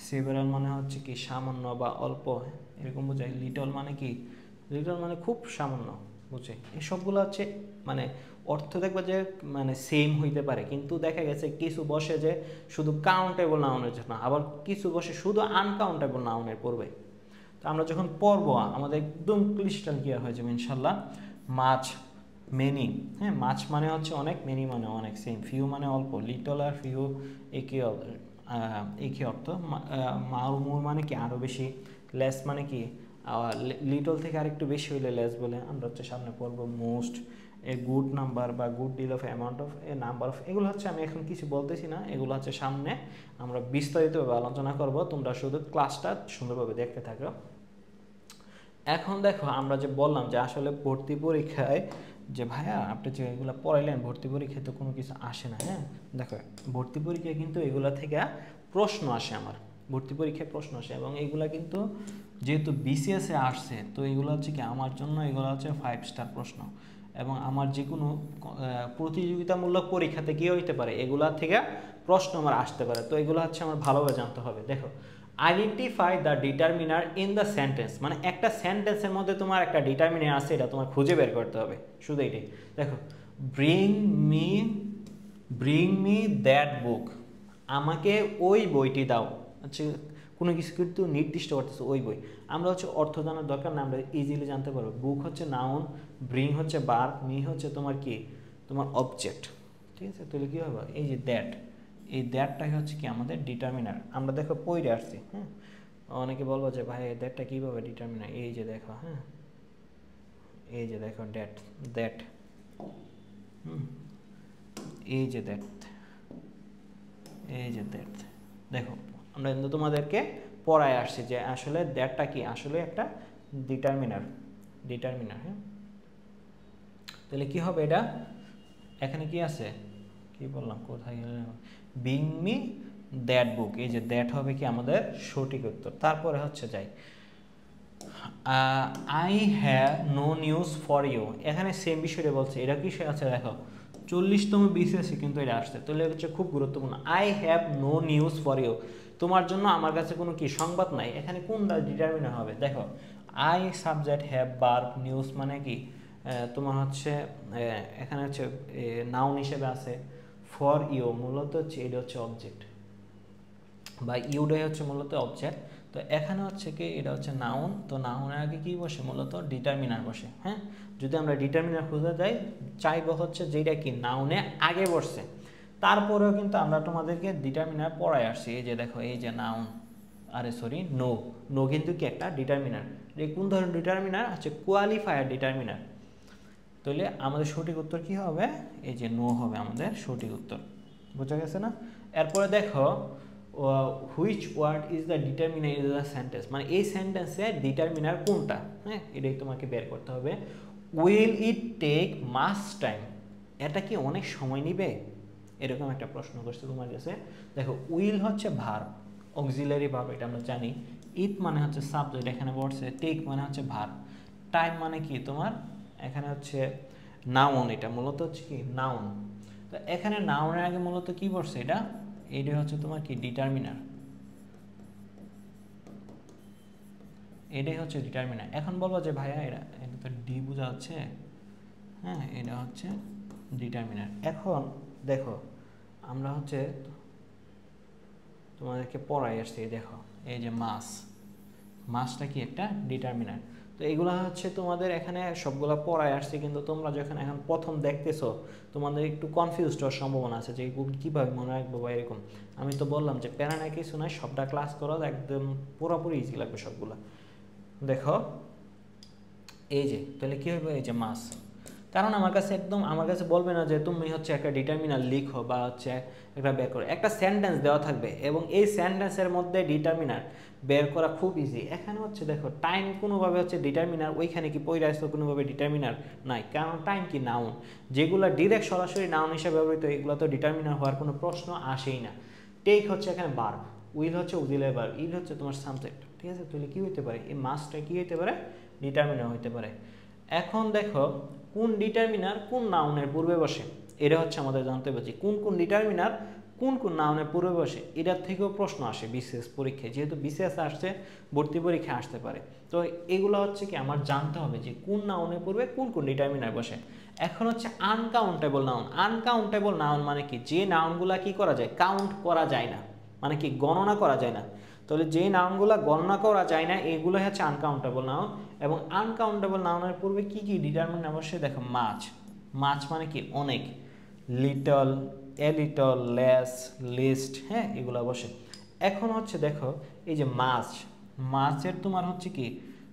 সেভারাল মানে হচ্ছে কি সামান্য বা অল্প এরকম বোঝায়, লিটল মানে কি, লিটল মানে খুব সামান্য বুঝে। এই সবগুলো হচ্ছে মানে অর্থ দেখবা যে মানে সেম হইতে পারে, কিন্তু দেখা গেছে কিছু বসে যে শুধু কাউন্টেবল নাউনের জন্য, আবার কিছু বসে শুধু আনকাউন্টেবল নাউনের পড়বে। তো আমরা যখন পড়বো আমাদের একদম ক্লিস্টাল ক্লিয়ার হয়ে যাবে ইনশাল্লাহ। মাছ, মেনি, হ্যাঁ মাছ মানে হচ্ছে অনেক, মেনি মানে অনেক, সেম, ফিউ মানে অল্প, লিটল আর ফিউ একই একই অর্থ, মাউর মানে কি আরও বেশি, লেস মানে কি লিটল থেকে আরেকটু বেশি হইলে লেস বলে। আমরা হচ্ছে সামনে পড়বো মোস্ট, এ গুড নাম্বার বা good deal of amount of, a number of, এগুলো হচ্ছে আমি এখন কিছু বলতেছি না, এগুলো হচ্ছে সামনে আমরা বিস্তারিতভাবে আলোচনা করব, তোমরা শুধু ক্লাসটা সুন্দরভাবে দেখতে থাকো। এখন দেখো আমরা যে বললাম যে আসলে ভর্তি পরীক্ষায় যে ভাইয়া আপনি যে এগুলো পড়াইলেন ভর্তি পরীক্ষায় তো কোনো কিছু আসে না, হ্যাঁ দেখো ভর্তি পরীক্ষায় কিন্তু এগুলো থেকে প্রশ্ন আসে, আমার ভর্তি পরীক্ষায় প্রশ্ন আসে, এবং এগুলা কিন্তু যেহেতু বিসিএসে আসছে তো এগুলো হচ্ছে কি আমার জন্য এগুলো হচ্ছে 5 স্টার প্রশ্ন, এবং আমার যে কোনো প্রতিযোগিতামূলক পরীক্ষাতে কী হইতে পারে এগুলা থেকে প্রশ্ন আমার আসতে পারে, তো এগুলো হচ্ছে আমার ভালোভাবে জানতে হবে। দেখো identify the determiner in the sentence, মানে একটা সেন্টেন্সের মধ্যে তোমার একটা ডিটারমিনার আছে, এটা তোমার খুঁজে বের করতে হবে, শুধু এটাই। দেখো bring me, bring me that বুক, আমাকে ওই বইটি দাও, আচ্ছা কোনো কিছু কিন্তু নির্দিষ্ট করতেছে ওই বই, আমরা হচ্ছে অর্থ জানার দরকার না, আমরা ইজিলি জানতে পারবো। বুক হচ্ছে নাউন, ব্রিং হচ্ছে ভার্ব, মি হচ্ছে তোমার কি তোমার অবজেক্ট, ঠিক আছে। তাহলে কী হবে এই যে দ্যাট, এই দ্যাটটাই হচ্ছে কি আমাদের ডিটারমিনার, আমরা দেখো পড়ে আসছি, হ্যাঁ অনেকে বলবো যে ভাই দ্যাটটা কীভাবে ডিটারমিনার, এই যে দেখো, হ্যাঁ এই যে দেখো দ্যাট, দ্যাট এই যে দ্যাট, এই যে দ্যাট, দেখো আমরা কিন্তু তোমাদেরকে পড়ায় আসছি যে আসলে দ্যাটটা কি, আসলে একটা ডিটারমিনার, ডিটারমিনার, হ্যাঁ। তাহলে কি হবে এটা, এখানে কি আছে কি বললাম, কোথায় বিং মি দ্যাট বুক, এই যে দ্যাট হবে কি আমাদের সঠিক উত্তর। তারপরে হচ্ছে যাই I have no news for you, এখানে সেম বিষয়টা বলছে, এটা কি আছে দেখো 40তম বিসিএসে কিন্তু এটা আসছে, তাহলে হচ্ছে খুব গুরুত্বপূর্ণ। I have no news for you, তোমার জন্য আমার কাছে কোনো কি সংবাদ নাই, এখানে কোনটা ডিটারমিনার হবে, দেখো I subject, have verb, news মানে কি তোমার হচ্ছে এখানে হচ্ছে নাউন হিসেবে আছে, ফর ইউ মূলত হচ্ছে এটা হচ্ছে অবজেক্ট, বা ইউডাই হচ্ছে মূলত অবজেক্ট, তো এখানে হচ্ছে কি এটা হচ্ছে নাউন, তো নাউনের আগে কি বসে মূলত ডিটারমিনার বসে, হ্যাঁ যদি আমরা ডিটারমিনার খুঁজে যাই চাইবো হচ্ছে যেটা কি নাউনে আগে বসছে, তারপরেও কিন্তু আমরা তোমাদেরকে ডিটারমিনার পড়ায় আসছি, এই যে দেখো এই যে নাউন, আরে সরি নো, নো কিন্তু কি একটা ডিটারমিনার, এই কোন ধরনের ডিটারমিনার হচ্ছে কোয়ালিফায়ার ডিটারমিনার, তাহলে আমাদের সঠিক উত্তর কি হবে, এই যে নো হবে আমাদের সঠিক উত্তর, বোঝা গেছে না। এরপরে দেখো which word is the determiner is the sentence, মানে এই সেন্টেন্সে ডিটারমিনার কোনটা, হ্যাঁ এটাই তোমাকে বের করতে হবে। Will it take much time, এটা কি অনেক সময় নিবে, এরকম একটা প্রশ্ন করছে তোমার কাছে। দেখো উইল হচ্ছে ভার্ব, অক্সিলারি ভার্ব এটা আমরা জানি, ইট মানে হচ্ছে সাবজেক্ট এখানে বলছে, টেক মানে হচ্ছে ভার্ব, টাইম মানে কি তোমার এখানে হচ্ছে নাউন, এটা মূলত হচ্ছে কি নাউন, তো এখানে নাউনের আগে মূলত কি বলছে এটা, এইটা হচ্ছে তোমার কি ডিটারমিনার, এটাই হচ্ছে ডিটারমিনার। এখন বলবো যে ভাইয়া এটা তো ডি বোঝা যাচ্ছে, হ্যাঁ এটা হচ্ছে ডিটারমিনার। এখন দেখো আমরা হচ্ছে তোমাদেরকে পড়াই আসছি, দেখো এই যে মাস, মাসটা কি একটা ডিটারমিনার, তো এগুলো হচ্ছে তোমাদের এখানে সবগুলো পড়ায় আসছে, কিন্তু তোমরা যখন এখন প্রথম দেখতেছো তোমাদের একটু কনফিউজড হওয়ার সম্ভাবনা আছে যে এগুলো কীভাবে মনে রাখবো বা এরকম। আমি তো বললাম যে প্যারা না কিছু নয়, সবটা ক্লাস করা একদম পুরোপুরি ইজি লাগবে সবগুলো। দেখো এই যে তাহলে কী হবে, এই যে মাস, কারণ আমার কাছে বলবে না যে তুমি হচ্ছে একটা ডিটারমিনার লিখো বা হচ্ছে একটা বের করো, একটা সেন্টেন্স দেওয়া থাকবে এবং এই সেন্টেন্সের মধ্যে ডিটারমিনার বের করা খুব ইজি। এখানে হচ্ছে দেখো টাইম কোনোভাবে হচ্ছে ডিটারমিনার, ওইখানে কি পড়ে আসতো কোনোভাবে ডিটারমিনার নাই, কারণ টাইম কি নাউন, যেগুলো ডিরেক্ট সরাসরি নাউন হিসেবে ব্যবহৃত এগুলো তো ডিটারমিনার হওয়ার কোনো প্রশ্ন আসেই না। টেক হচ্ছে এখানে ভার্ব, উইল হচ্ছে উজিলের ভার্ব, ইল হচ্ছে তোমার সাবজেক্ট, ঠিক আছে। তাহলে কি হইতে পারে, এই মাসটা কি হইতে পারে, ডিটারমিনার হইতে পারে। এখন দেখো কোন ডিটারমিনার কোন নাউনের পূর্বে বসে, এটা হচ্ছে আমাদের জানতে হবে যে কোন ডিটারমিনার কোন নাউনের পূর্বে বসে। এটার থেকেও প্রশ্ন আসে বিসিএস পরীক্ষায়, যেহেতু বিসিএস আসছে ভর্তি পরীক্ষায় আসতে পারে। তো এগুলো হচ্ছে কি আমার জানতে হবে যে কোন নাউনের পূর্বে কোন ডিটারমিনার বসে। এখন হচ্ছে আনকাউন্টেবল নাউন। আনকাউন্টেবল নাউন মানে কি, যে নাউনগুলা কি করা যায়, কাউন্ট করা যায় না, মানে কি গণনা করা যায় না। তাহলে যে নাউনগুলো গণনা করা যায় না এগুলো হচ্ছে আনকাউন্টেবল নাউন। এবং আনকাউন্টেবল নাউনের পূর্বে কি কি ডিটারমিনার অবশ্যই দেখো, মাছ, মাছ মানে কি অনেক, little, a little, less, least, হ্যাঁ এগুলো অবশ্যই। এখন হচ্ছে দেখো এই যে মাছ, মাছের তোমার হচ্ছে কি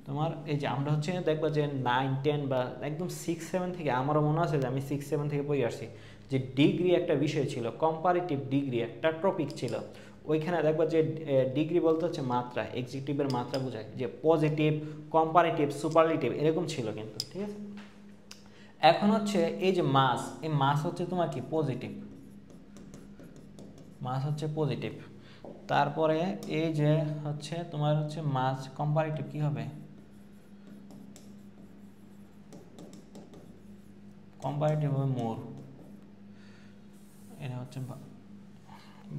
তোমার এই যে আমরা হচ্ছে দেখবা যে 9, 10 বা একদম 6, 7 থেকে, আমারও মনে আছে যে আমি 6, 7 থেকে পড়ে আসছি যে ডিগ্রি একটা বিষয় ছিল, কম্পারেটিভ ডিগ্রি একটা টপিক ছিল। ওইখানে দেখবা যে ডিগ্রি বলতে হচ্ছে মাত্রা, এক্সিকিউটিভের মাত্রা বোঝায়, যে পজিটিভ, কম্পারেটিভ, সুপারলেটিভ এরকম ছিল কিন্তু, ঠিক আছে। এখন হচ্ছে এই যে মাস, এই মাস হচ্ছে তোমার কি পজিটিভ, মাস হচ্ছে পজিটিভ। তারপরে এই যে হচ্ছে তোমার হচ্ছে মাস কম্পারেটিভ কি হবে, কম্পারেটিভ হবে মোর। এটা হচ্ছে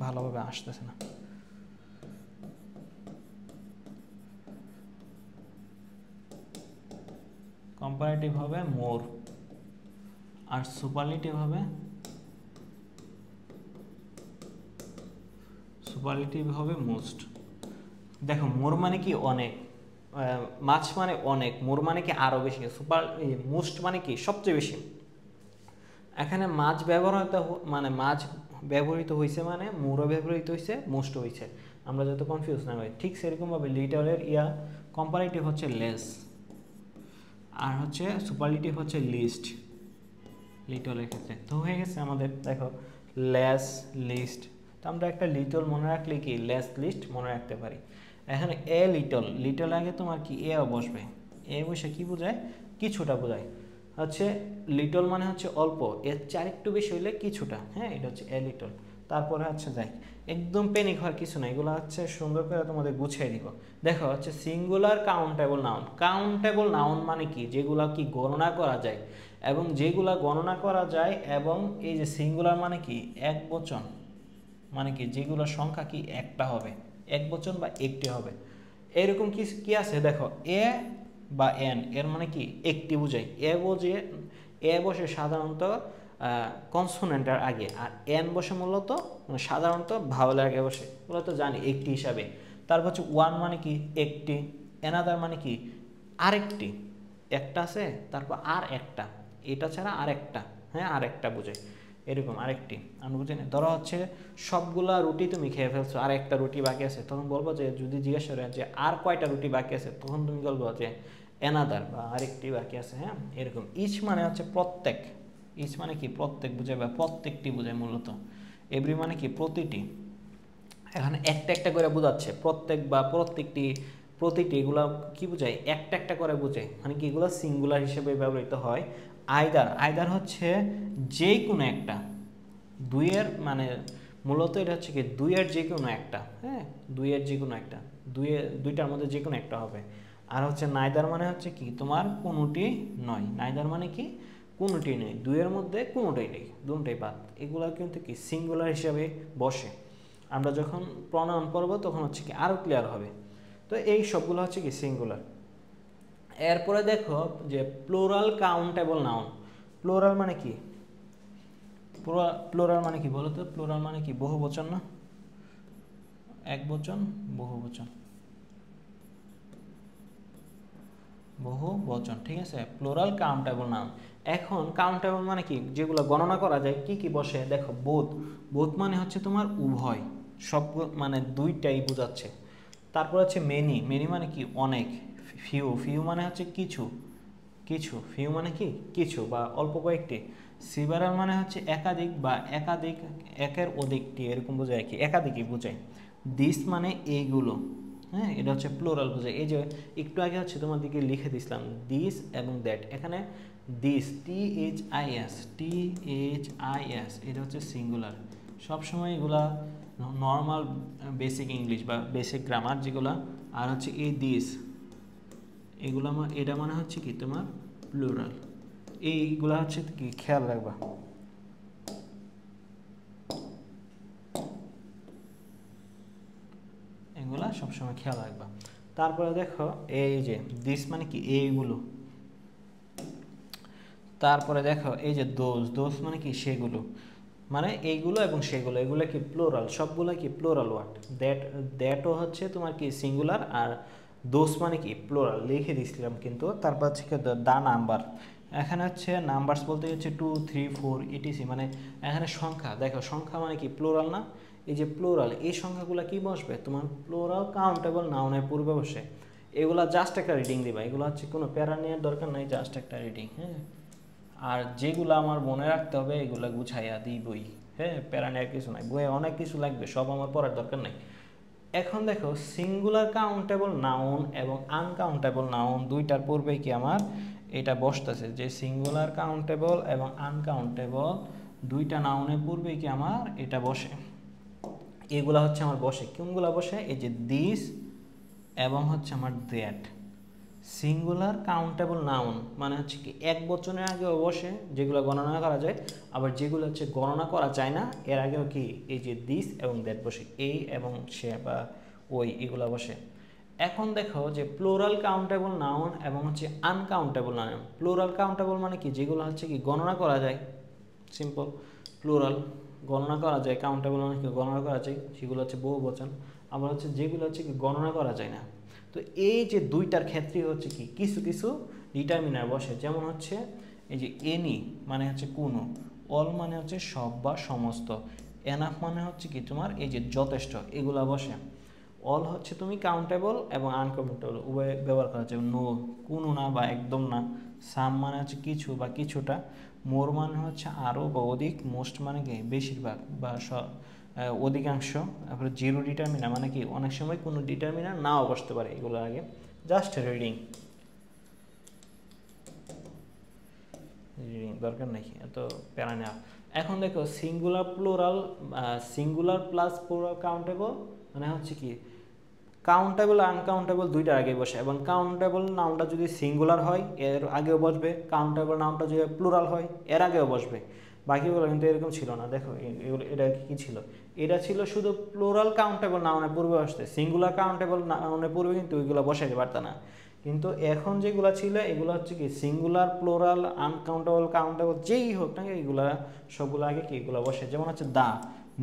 ভালোভাবে আসতেছে না, কম্পারেটিভ হবে মোর আর সুপারলেটিভ হবে মোস্ট। দেখো মোর মানে কি অনেক, মাছ মানে অনেক, মোর মানে কি আরো বেশি, মোস্ট মানে কি সবচেয়ে বেশি। এখানে মাছ ব্যবহৃত হয়েছে মানে মোরও ব্যবহৃত হয়েছে, মোস্ট হয়েছে, আমরা যত কনফিউজ না হয়। ঠিক সেরকমভাবে লিটলের কম্পারেটিভ হচ্ছে লেস, আর হচ্ছে সুপারলেটিভ হচ্ছে লিস্ট লিটলের ক্ষেত্রে। তো হয়ে গেছে আমাদের দেখো লেস, লিস্ট। তো আমরা একটা লিটল মনে রাখলে কি লেস, লিস্ট মনে রাখতে পারি। এখানে এ লিটল, লিটল আগে তোমার কি এ বসবে, এ বসে কি বোঝায়, কিছুটা বোঝায়। হচ্ছে লিটল মানে হচ্ছে অল্প, এর চার একটু বেশি হইলে কিছুটা, হ্যাঁ এটা হচ্ছে এ লিটল। তারপরে হচ্ছে যাই, একদম প্যানিক হওয়ার কিছু না, এগুলো হচ্ছে সুন্দর করে তোমাদের গুছিয়ে দিব। দেখো হচ্ছে singular countable noun. Countable noun মানে কি, যেগুলা কি গণনা করা যায়, এবং যেগুলা গণনা করা যায়, এবং এই যে সিঙ্গুলার মানে কি এক বচন, মানে কি যেগুলো সংখ্যা কি একটা হবে, এক বচন বা একটি হবে। এরকম কি কি আছে দেখো, এ বা এন এর মানে কি একটি বোঝায়, এ বসে সাধারণত কনসোনেন্টের আগে, আর এন বসে মূলত সাধারণত ভাওয়েলের আগে বসে, ওগুলো তো জানি একটি হিসাবে। তারপর হচ্ছে ওয়ান মানে কি একটি, অ্যানাদার মানে কি আরেকটি, একটা আছে তারপর আর একটা, এটা ছাড়া আরেকটা, হ্যাঁ আরেকটা বোঝায়, এরকম আরেকটি। আমরা বুঝি না, ধরো হচ্ছে সবগুলা রুটি তুমি খেয়ে ফেলছো, আর একটা রুটি বাকি আছে, তখন বলবো যে যদি জিজ্ঞাসা করে যে আর কয়টা রুটি বাকি আছে, তখন তুমি বলবো যে অ্যানাদার বা আরেকটি বাকি আছে, হ্যাঁ এরকম। ইচ মানে হচ্ছে প্রত্যেক, ইচ মানে কি প্রত্যেক বোঝায় বা প্রত্যেকটি বোঝায় মূলত। এভরি মানে কি প্রতিটি, এখানে একটা একটা করে বোঝাচ্ছে, প্রত্যেক বা প্রত্যেকটি, প্রতিটি, এগুলো কি বোঝায়, একটা একটা করে বোঝায়, মানে কি এগুলো সিঙ্গুলার হিসেবে ব্যবহৃত হয়। আইদার, আইদার হচ্ছে যে কোনো একটা, দুইয়ের মানে মূলত এটা হচ্ছে কি দুইয়ের যে কোনো একটা, হ্যাঁ দুইয়ের যে কোনো একটা, দুইটার মধ্যে যে কোনো একটা হবে। আর হচ্ছে নাইদার মানে হচ্ছে কি তোমার কোনোটি নয়, নাইদার মানে কি কোনোটি নেই, দুইয়ের মধ্যে কোনোটাই নেই, দুটোই বাদ। এগুলো কিন্তু কি সিঙ্গুলার হিসাবে বসে। আমরা যখন প্রনাউন পড়ব তখন হচ্ছে কি আরও ক্লিয়ার হবে। তো এই সবগুলো হচ্ছে কি সিঙ্গুলার। এরপরে দেখো যে প্লুরাল কাউন্টেবল নাউন। প্লুরাল মানে কি, প্লুরাল মানে কি বলো তো, প্লুরাল মানে কি বহু বচন না, এক বচন, বহু বচন, বহু বচন, ঠিক আছে। Plural countable noun. এখন কাউন্টেবল মানে কি, যেগুলো গণনা করা যায়, কি কি বসে দেখো, বোথ, বোথ মানে হচ্ছে তোমার উভয়, সব মানে দুইটাই বোঝাচ্ছে। তারপর হচ্ছে মেনি, মেনি মানে কি অনেক। ফিউ, ফিউ মানে হচ্ছে কিছু, কিছু, ফিউ মানে কি কিছু বা অল্প কয়েকটি, সিভারাল মানে হচ্ছে একাধিক বা একাধিক, একের অধিকটি এরকম বোঝায় আর কি, একাধিকই বোঝায়। দিস মানে এইগুলো, হ্যাঁ, এটা হচ্ছে প্লোরাল বোঝায়। এই যে একটু আগে হচ্ছে তোমাদেরকে লিখে দিছিলাম দিস এবং দ্যাট, এখানে দিস THIS এটা হচ্ছে সিঙ্গুলার। সবসময় এগুলা নর্মাল বেসিক ইংলিশ বা বেসিক গ্রামার যেগুলা, আর হচ্ছে এই দিস এগুলো এটা মানে হচ্ছে কি তোমার প্লুরাল। এইগুলা হচ্ছে কি খেয়াল রাখবা। এগুলা সবসময় খেয়াল রাখবা। তারপরে দেখো এই যে দিস মানে কি এইগুলো, তারপরে দেখো এই যে দোজ মানে কি সেগুলো, মানে এইগুলো এবং সেগুলো, এগুলো কি প্লোরাল, সবগুলো কি প্লোরাল ওয়ার্ড। দ্যাটও হচ্ছে তোমার কি সিঙ্গুলার, আর দোজ মানে কি প্লোরাল, লিখে দিয়েছিলাম কিন্তু। তারপর হচ্ছে দা নাম্বার, এখানে হচ্ছে নাম্বারস বলতে হচ্ছে 2 3 4 etc, মানে এখানে সংখ্যা, দেখো সংখ্যা মানে কি প্লোরাল না, এই যে প্লোরাল, এই সংখ্যাগুলো কি বসবে তোমার প্লোরাল কাউন্টেবল নাউনের পূর্বে বসে। এগুলা জাস্ট একটা রিডিং দিবা, এগুলো হচ্ছে কোনো প্যারা নেওয়ার দরকার নাই, জাস্ট একটা রিডিং, হ্যাঁ। আর যেগুলো আমার মনে রাখতে হবে এগুলো গুছাইয়া দিই বই, হ্যাঁ, প্যারা নেওয়ার কিছু নাই, বইয়ে অনেক কিছু লাগবে, সব আমার পড়ার দরকার নাই। এখন দেখো সিঙ্গুলার কাউন্টেবল নাউন এবং আনকাউন্টেবল নাউন দুইটার পূর্বে কি আমার এটা বসতেছে, যে সিঙ্গুলার কাউন্টেবল এবং আনকাউন্টেবল দুইটা নাউনের পূর্বে কি আমার এটা বসে। এগুলা হচ্ছে আমার বসে, কোনগুলা বসে, এই যে দিস এবং হচ্ছে আমার দ্যাট। সিঙ্গুলার কাউন্টেবল নাউন মানে হচ্ছে কি এক বচনের আগেও বসে, যেগুলো গণনা করা যায়, আবার যেগুলো হচ্ছে গণনা করা যায় না এর আগেও কি এই যে দিস এবং দ্যাট বসে, এই এবং সে বা ওই এগুলো বসে। এখন দেখো যে প্লোরাল কাউন্টেবল নাউন এবং হচ্ছে আনকাউন্টেবল নাউন। প্লোরাল কাউন্টেবল মানে কি যেগুলো হচ্ছে কি গণনা করা যায়, সিম্পল প্লোরাল, গণনা করা যায়, কাউন্টেবল মানে কি গণনা করা যায়, সেগুলো হচ্ছে বহু বচন। আবার হচ্ছে যেগুলো হচ্ছে কি গণনা করা যায় না। তো এই যে দুইটার ক্ষেত্রে হচ্ছে কি কিছু কিছু ডিটারমিনার বসে, যেমন হচ্ছে এই যে এনি মানে হচ্ছে কোনো, অল মানে হচ্ছে সব বা সমস্ত, এনাফ মানে হচ্ছে কি তোমার এই যে যথেষ্ট, এগুলা বসে। অল হচ্ছে তুমি কাউন্টেবল এবং আনকাউন্টেবল উভয় ব্যবহার করা যায়, নো কোনো না বা একদম না, সাম মানে হচ্ছে কিছু বা কিছুটা, মোর মানে হচ্ছে আরও বা অধিক, মোস্ট মানে কি বেশিরভাগ বা অধিকাংশ। তারপরে জিরো ডিটারমিনার মানে কি অনেক সময় কোনো ডিটারমিনার নাও বসতে পারে, এগুলো আগে জাস্ট রিডিং দরকার নেই এত প্যারা নেওয়া। এখন দেখো singular plural, singular plus plural countable মানে হচ্ছে কি কাউন্টেবল আনকাউন্টেবল দুইটার আগে বসে, এবং কাউন্টেবল নাউনটা যদি সিঙ্গুলার হয় এর আগেও বসবে, কাউন্টেবল নাউনটা যদি প্লুরাল হয় এর আগেও বসবে। বাকিগুলো কিন্তু এরকম ছিল না। দেখো এটা কি ছিল, এটা ছিল শুধু প্লুরাল কাউন্টেবল নাউনের পূর্বে বসতে, সিঙ্গুলার কাউন্টেবল নাউনের পূর্বে কিন্তু ওইগুলো বসাইতে পারত না। কিন্তু এখন যেগুলো ছিল এগুলো হচ্ছে কি সিঙ্গুলার প্লোরাল আনকাউন্টেবল কাউন্টেবল যেই হোক না এগুলা সবগুলো আগে কি এগুলো বসে। যেমন হচ্ছে দা,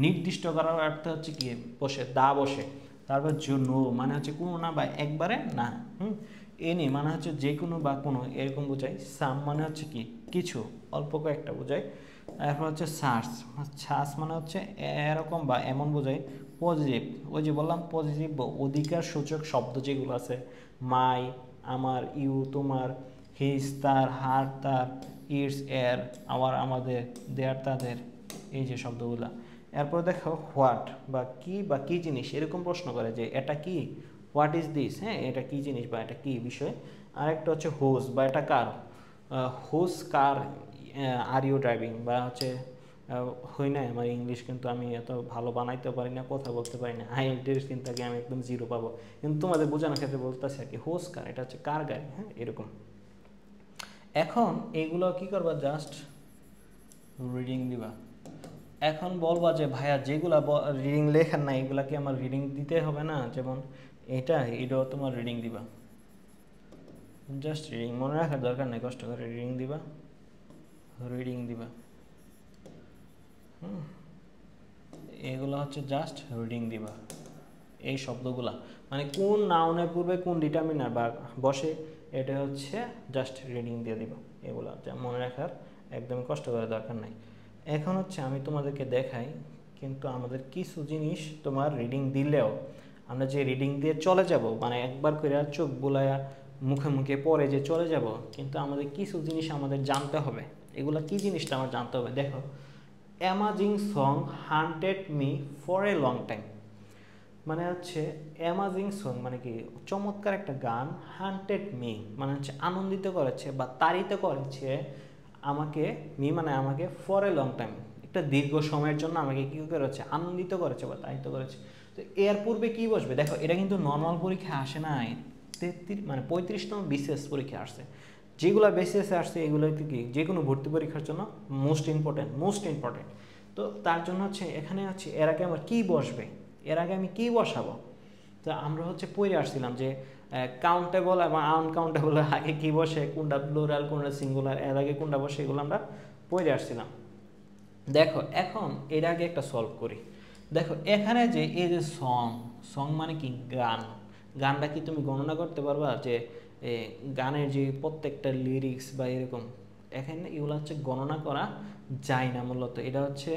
নির্দিষ্ট করার অর্থ হচ্ছে কি বসে, দা বসে। তারপর নো মানে হচ্ছে কোনো না বা একবারে না, এনি মানে হচ্ছে যে কোনো বা কোনো এরকম বোঝায়। সাম মানে হচ্ছে কি কিছু, অল্প কয়েকটা বোঝায়। তারপর হচ্ছে সার্স মানে হচ্ছে এরকম বা এমন বোঝায়। পজিটিভ, ওই যে বললাম পজিটিভ অধিকার সূচক শব্দ যেগুলো আছে, মাই আমার, ইউ তোমার, হিজ তার, হার তার, ইটস এর, আওয়ার আমাদের, দেয়ার তাদের, এই যে শব্দগুলো। এরপর দেখো হোয়াট বা কি জিনিস এরকম প্রশ্ন করে যে এটা কি, হোয়াট ইজ দিস, হ্যাঁ এটা কি জিনিস বা এটা কি বিষয়। আর একটা হচ্ছে হোজ বা এটা কার, whose car are you driving, বা হচ্ছে হই না আমার ইংলিশ কিন্তু আমি এত ভালো বানাইতে পারি না, কথা বলতে পারি না, IELTS কিন্তু আগে আমি একদম 0 পাবো, কিন্তু তোমাদের বোঝানোর ক্ষেত্রে বলতেছি আর কি, হোজ কার এটা হচ্ছে কার গাড়ি, হ্যাঁ এরকম। এখন এগুলো কি করবা, জাস্ট রিডিং দিবা। এখন বলবা যে ভাইয়া যেগুলা রিডিং লেখার না এগুলা কি আমার রিডিং দিতে হবে না, যেমন এটাও তোমার রিডিং দিবা, জাস্ট রিডিং, মনে রাখার দরকার নেই, কষ্ট করে রিডিং দিবা, এগুলো হচ্ছে জাস্ট রিডিং দিবা। এই শব্দগুলা মানে কোন নাউনের পূর্বে কোন ডিটারমিনার বা বসে এটা হচ্ছে জাস্ট রিডিং দিয়ে দিবা, এগুলা যা মনে রাখার একদমই কষ্ট করার দরকার নাই। এখন হচ্ছে আমি তোমাদেরকে দেখাই, কিন্তু আমাদের কিছু জিনিস তোমার রিডিং দিলেও আমরা যে রিডিং দিয়ে চলে যাব, মানে একবার করে চোখ বুলায়া মুখে মুখে পরে যে চলে যাব, কিন্তু আমাদের কিছু জিনিস আমাদের জানতে হবে। এগুলা কি জিনিসটা আমার জানতে হবে। দেখো, amazing song haunted me for a long time, মানে হচ্ছে অ্যামাজিং সং মানে কি, চমৎকার একটা গান। হান্টেড মি মানে হচ্ছে আনন্দিত করেছে বা তাড়িত করেছে আমাকে, মি মানে আমাকে, ফর এ লং টাইম, একটা দীর্ঘ সময়ের জন্য আমাকে কী করেছে, আনন্দিত করেছে বা তাড়িত করেছে। তো এর পূর্বে কী বসবে, দেখো এটা কিন্তু নর্মাল পরীক্ষা আসে নাই, 35তম বিসিএস পরীক্ষা আসছে। যেগুলো বিসিএসে আসছে এগুলো কি যে কোনো ভর্তি পরীক্ষার জন্য মোস্ট ইম্পর্টেন্ট। তো তার জন্য হচ্ছে এখানে হচ্ছে এর আগে আমার কী বসবে, এর আগে আমি কী বসাবো। তো আমরা হচ্ছে পড়ে আসছিলাম যে কাউন্টেবল এবং আনকাউন্টেবল আগে কী বসে, কোনটা প্লুরাল কোনটা সিঙ্গুলার, এর আগে কোনটা বসে, এগুলো আমরা পড়ে আসছিলাম। দেখো এখন এর আগে একটা সলভ করি। দেখো এখানে যে এই যে সং মানে কি গান, গানটা কি তুমি গণনা করতে পারবা যে গানের যে প্রত্যেকটা লিরিক্স বা এরকম, এখানে এগুলো হচ্ছে গণনা করা যায় না মূলত। এটা হচ্ছে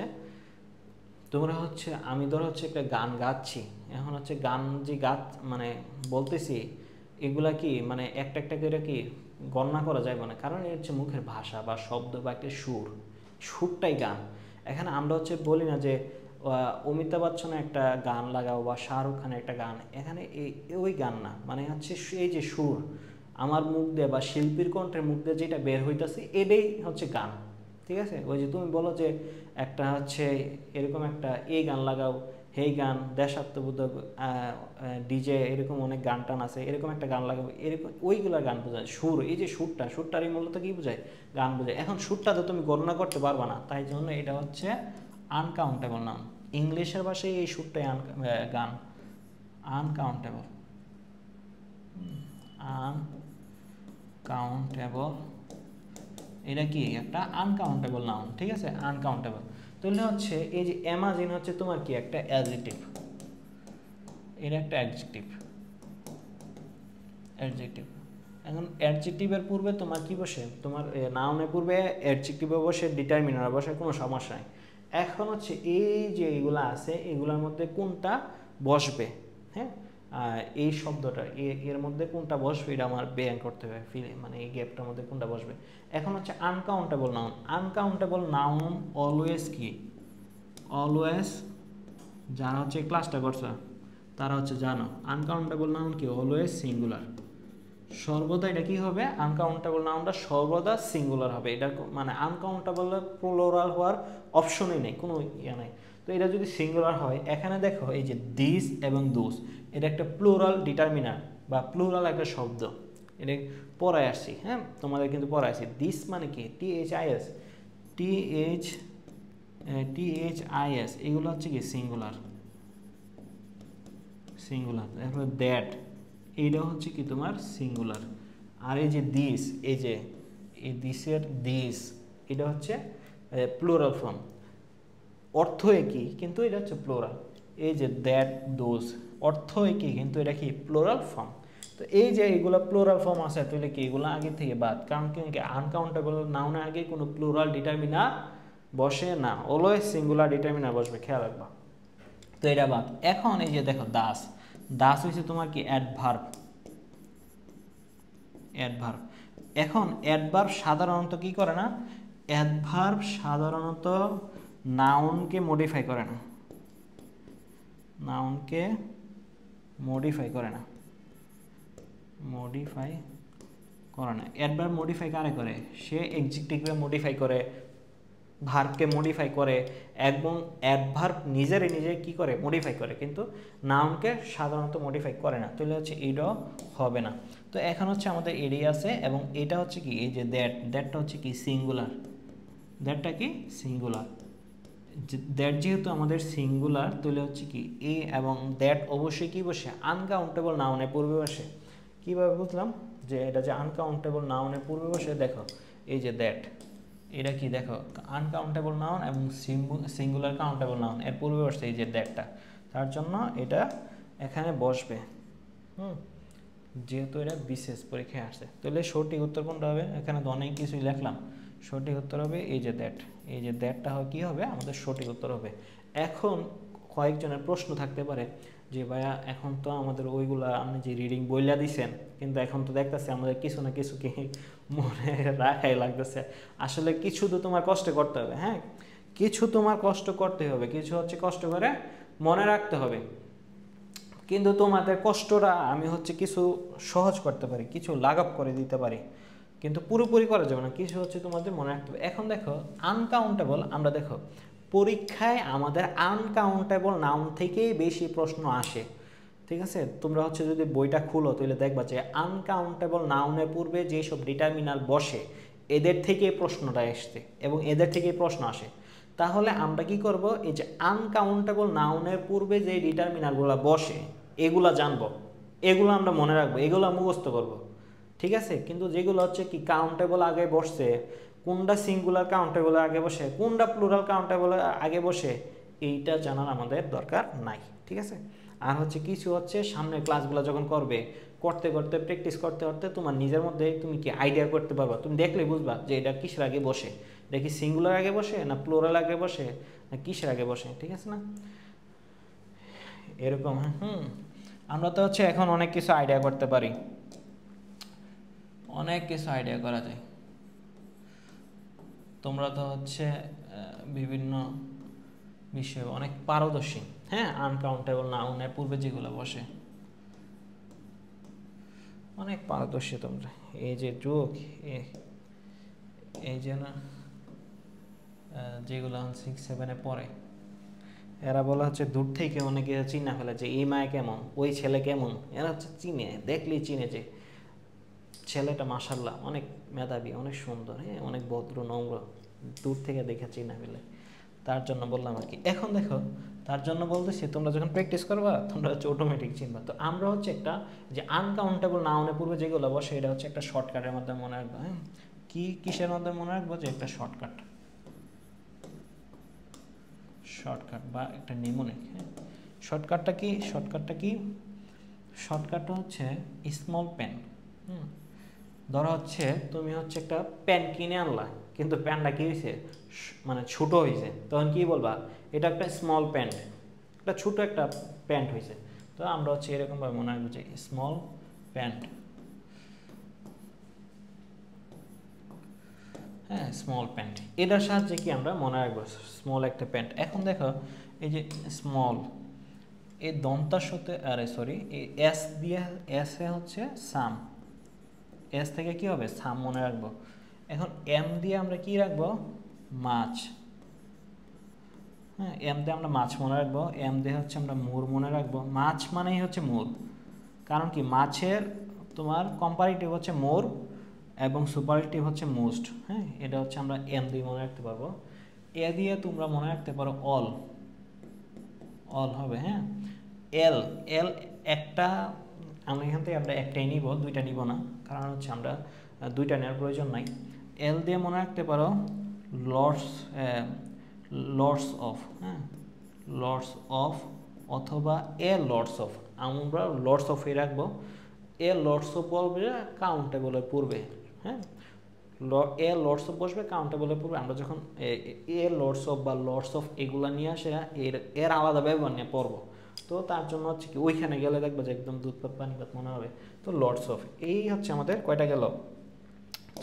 তোমরা হচ্ছে, আমি ধরো হচ্ছে একটা গান গাচ্ছি, এখন হচ্ছে গান যে মানে বলতেছি, এগুলা কি মানে একটা একটা করে কি গণনা করা যাবে না, কারণ এটা হচ্ছে মুখের ভাষা বা শব্দ বা একটা সুরটাই গান। এখানে আমরা হচ্ছে বলি না যে অমিতাভ বচ্চনের একটা গান লাগাও বা শাহরুখ খানের একটা গান, এখানে ওই গান না, মানে হচ্ছে এই যে সুর আমার মুখ দিয়ে বা শিল্পীর কণ্ঠের মুখ দিয়ে যেটা বের হইতেছে এটাই হচ্ছে গান। ঠিক আছে, ওই যে তুমি বলো যে একটা হচ্ছে এরকম একটা এই গান লাগাও, হেই গান, দেশাত্মবোধক, ডিজে, এরকম অনেক গান টান আছে, এরকম একটা গান লাগাবো, এরকম ওইগুলা গান বোঝায়। সুর, এই যে সুরটারই মূলত কি বোঝায়, গান বোঝায়। এখন সুরটা তো তুমি গণনা করতে পারবা না, তাই জন্য এটা হচ্ছে আনকাউন্টেবল নাউন। ইংলিশের ভাষায় এই সুরটাই গান, আনকাউন্টেবল, আনকাউন্টেবল, এটা কি একটা আনকাউন্টেবল নাউন। ঠিক আছে, আনকাউন্টেবল। তাহলে হচ্ছে এই যে অ্যামাজিন হচ্ছে তোমার কি একটা অ্যাডজেক্টিভ, এটা একটা অ্যাডজেক্টিভ। এখন অ্যাডজেক্টিভের পূর্বে তোমার কি বসে, তোমার নাউনের পূর্বে অ্যাডজেক্টিভে বসে, ডিটারমিনার বসে, কোনো সমস্যা নাই। এখন হচ্ছে এই যে এগুলো আছে এগুলোর মধ্যে কোনটা বসবে, হ্যাঁ, এই শব্দটা এর মধ্যে কোনটা বসবে এটা আমার বের করতে হবে, মানে এই গ্যাপটার মধ্যে কোনটা বসবে। এখন হচ্ছে uncountable noun. Uncountable noun always কি, অলওয়েজ, যারা হচ্ছে ক্লাসটা করছে তারা হচ্ছে জানো, আনকাউন্টেবল নাউন কি অলওয়েজ সিঙ্গুলার, সর্বদা এটা কি হবে, আনকাউন্টেবল নাউনটা সর্বদা সিঙ্গুলার হবে। এটা মানে আনকাউন্টেবল প্লুরাল হওয়ার অপশনই নেই, কোনো ইয়ে নাই। তো এটা যদি সিঙ্গুলার হয়, এখানে দেখো এই যে দিস এবং দোস, এটা একটা প্লুরাল ডিটারমিনার বা প্লুরাল একটা শব্দ, এটা পড়ায় আসছি, হ্যাঁ তোমাদের কিন্তু পড়ায় আসছি। দিস মানে কি, THIS, এগুলো হচ্ছে কি সিঙ্গুলার। তারপরে দ্যাট, এইটা হচ্ছে কি তোমার সিঙ্গুলার। আর এই যে দিস, এই যে এই দিসের দিস, এটা হচ্ছে প্লুরাল ফর্ম, অর্থ একই কিন্তু এটা হচ্ছে প্লুরাল। এই যে দ্যাট, দোজ, অর্থ একই কিন্তু এটা কি প্লুরাল ফর্ম। তো এই যে এগুলো প্লুরাল ফর্ম আছে, তাহলে কি এগুলো আগে থেকে বাদ, কারণ কি আনকাউন্টেবল নাউনের আগে কোনো প্লুরাল ডিটারমিনার বসে না, অলওয়েজ সিঙ্গুলার ডিটারমিনার বসবে, খেয়াল রাখবা। তো এটা বাদ। এখন এই যে দেখো দাস, দাস হচ্ছে তোমার কি অ্যাডভার্ব। এখন অ্যাডভার্ব সাধারণত কি করে না, অ্যাডভার্ব সাধারণত নাউনকে মডিফাই করে না, অ্যাডভার্ব মডিফাই কারে করে, সে এডজেক্টিভকে মডিফাই করে, ভার্বকে মডিফাই করে, এবং অ্যাডভার্ব নিজে কি করে, মডিফাই করে, কিন্তু নাউনকে সাধারণত মডিফাই করে না। তাহলে হচ্ছে এইটাও হবে না। তো এখন হচ্ছে আমাদের এডি আছে, এবং এটা হচ্ছে কি এই যে দ্যাটটা হচ্ছে কি সিঙ্গুলার, দ্যাট যেহেতু আমাদের সিঙ্গুলার, তাহলে হচ্ছে কি এ এবং দ্যাট অবশ্যই কি বসে, আনকাউন্টেবল নাউনের পূর্বে বসে। কীভাবে বুঝলাম যে এটা যে আনকাউন্টেবল নাউনের পূর্বে বসে, দেখো এই যে দ্যাট, এটা কি দেখো আনকাউন্টেবল নাউন এবং সিঙ্গুলার কাউন্টেবল নাউন এর পূর্বে বসছে এই যে দ্যাটটা, তার জন্য এটা এখানে বসবে। যেহেতু এটা বিশেষ পরীক্ষায় আসছে, তাহলে সঠিক উত্তর কোনটা হবে, এখানে তো অনেক কিছুই লিখলাম, সঠিক উত্তর হবে এই যে দ্যাট। এই যে দ্যাটটা হয় কি হবে, আমাদের সঠিক উত্তর হবে। এখন কয়েকজনের প্রশ্ন থাকতে পারে যে ভাইয়া এখন তো আমাদের ওইগুলা আপনি যে রিডিং বইলা দিছেন, কিন্তু এখন তো দেখতেছি আমাদের কিছু না কিছু কি মনে রাখাই লাগতেছে। আসলে কিছু তো তোমার কষ্ট করতে হবে, হ্যাঁ, কিছু তোমার কষ্ট করতে হবে, কিছু হচ্ছে কষ্ট করে মনে রাখতে হবে। কিন্তু তোমাদের কষ্টটা আমি হচ্ছে কিছু সহজ করতে পারি, কিছু লাঘব করে দিতে পারি, কিন্তু পুরোপুরি করা যাবে না, কিছু হচ্ছে তোমাদের মনে রাখতে হবে। এখন দেখো আনকাউন্টেবল, আমরা দেখো পরীক্ষায় আমাদের আনকাউন্টেবল নাউন থেকেই বেশি প্রশ্ন আসে, ঠিক আছে? তোমরা হচ্ছে যদি বইটা খুলো তাহলে দেখবা যে আনকাউন্টেবল নাউনের পূর্বে যেসব ডিটারমিনাল বসে এদের থেকে প্রশ্নটা আসছে এবং এদের থেকেই প্রশ্ন আসে। তাহলে আমরা কি করব, এই যে আনকাউন্টেবল নাউনের পূর্বে যে ডিটারমিনালগুলো বসে এগুলা জানবো, এগুলো আমরা মনে রাখবো, এগুলো মুখস্থ করব, ঠিক আছে? কিন্তু যেগুলো হচ্ছে কি কাউন্টেবল আগে বসছে, কোনটা সিঙ্গুলার কাউন্টেবল আগে বসে, কোনটা প্লুরাল কাউন্টেবল আগে বসে, এইটা জানার আমাদের দরকার নাই, ঠিক আছে? আর হচ্ছে কিছু হচ্ছে সামনের ক্লাসগুলো যখন করবে, করতে করতে প্র্যাকটিস করতে করতে তোমার নিজের মধ্যে তুমি কি আইডিয়া করতে পারবা, তুমি দেখলে বুঝবা যে এটা কিসের আগে বসে, এটা কি সিঙ্গুলার আগে বসে না প্লুরাল আগে বসে না কিসের আগে বসে, ঠিক আছে না? এরকম আমরা তো হচ্ছে এখন অনেক কিছু আইডিয়া করতে পারি, অনেক কিছু আইডিয়া করা যায়। তোমরা তো হচ্ছে বিভিন্ন বিষয়ে অনেক পারদর্শী, হ্যাঁ, আনকাউন্টেবল নাউনের পূর্বে যেগুলো বসে অনেক পারদর্শী তোমরা। এই যে যোগ, এই যে না যেগুলো 6-7 পড়ে, এরা বলা হচ্ছে দূর থেকে অনেকে চিনা ফেলে যে এই মায় কেমন, ওই ছেলে কেমন, এরা হচ্ছে চিনে, দেখলেই চিনে যে ছেলেটা মাশাল্লাহ অনেক মেধাবী, অনেক সুন্দর, হ্যাঁ, অনেক ভদ্র নম্র, দূর থেকে দেখে চিনা ফেলে। তার জন্য বললাম আর কি। এখন দেখো তার জন্য বলতেছি তোমরা যখন প্র্যাকটিস করবা তোমরা হচ্ছে অটোমেটিক চিনবা। তো আমরা হচ্ছে একটা যে আনকাউন্টেবল নাউনের পূর্বে যেগুলো বসে এটা হচ্ছে একটা শর্টকাটের মাধ্যমে মনে রাখবো, হ্যাঁ, কি কিসের মাধ্যমে মনে রাখবো, যে একটা শর্টকাট বা একটা নিমোনিক। হ্যাঁ, শর্টকাটটা কি, শর্টকাটটা হচ্ছে স্মল পেন। ধরো হচ্ছে তুমি হচ্ছে একটা প্যান কিনে আনলা, কিন্তু প্যান্টটা কি হয়েছে, মানে ছোট হয়েছে, তখন কি বলবা, এটা একটা স্মল প্যান্ট, একটা ছোট একটা প্যান্ট হয়েছে। তো আমরা হচ্ছে এরকমভাবে মনে রাখবো যে স্মল প্যান্ট, হ্যাঁ, স্মল প্যান্ট, এটার সাহায্যে কি আমরা মনে রাখবো স্মল একটা প্যান্ট। এখন দেখো এই যে স্মল, এই দন্তার সাথে, আরে সরি, এই এস দিয়ে, এস এ হচ্ছে সাম, এস থেকে কি হবে সাম মনে রাখবো। এখন এম দিয়ে আমরা কি রাখবো, মাছ, হ্যাঁ, এম দিয়ে আমরা মাছ মনে রাখবো, এম দিয়ে হচ্ছে আমরা মুর মনে রাখবো। মাছ মানেই হচ্ছে মুর, কারণ কি মাছের তোমার কম্পারেটিভ হচ্ছে মোর এবং সুপারলেটিভ হচ্ছে মোস্ট, হ্যাঁ, এটা হচ্ছে আমরা এম দিয়ে মনে রাখতে পারবো। এ দিয়ে তোমরা মনে রাখতে পারো অল, অল হবে, হ্যাঁ। এল, এল একটা, আমরা এখান থেকে আমরা একটাই নিব, দুইটা নিব না, কারণ হচ্ছে আমরা দুইটা নেওয়ার প্রয়োজন নাই। এল দিয়ে মনে রাখতে পারো লর্ডস, লর্ডস অফ, হ্যাঁ, লর্ডস অফ, অথবা এ লর্ডস অফ, আমরা লর্ডস অফ এ রাখবো। এ লর্ডস অফ বলবে কাউন্টেবলের পূর্বে, হ্যাঁ, এ লর্ডস অফ বসবে কাউন্টেবলের পূর্বে। আমরা যখন এ লর্ডস অফ বা লর্ডস অফ এগুলা নিয়ে আসে এর আলাদা ব্যবহার নিয়ে পড়বো, তো তার জন্য হচ্ছে কি ওইখানে গেলে দেখবো যে একদম দুধ পাত পানি পাত মনে হবে। তো লর্ডস অফ, এই হচ্ছে আমাদের কয়টা গেল,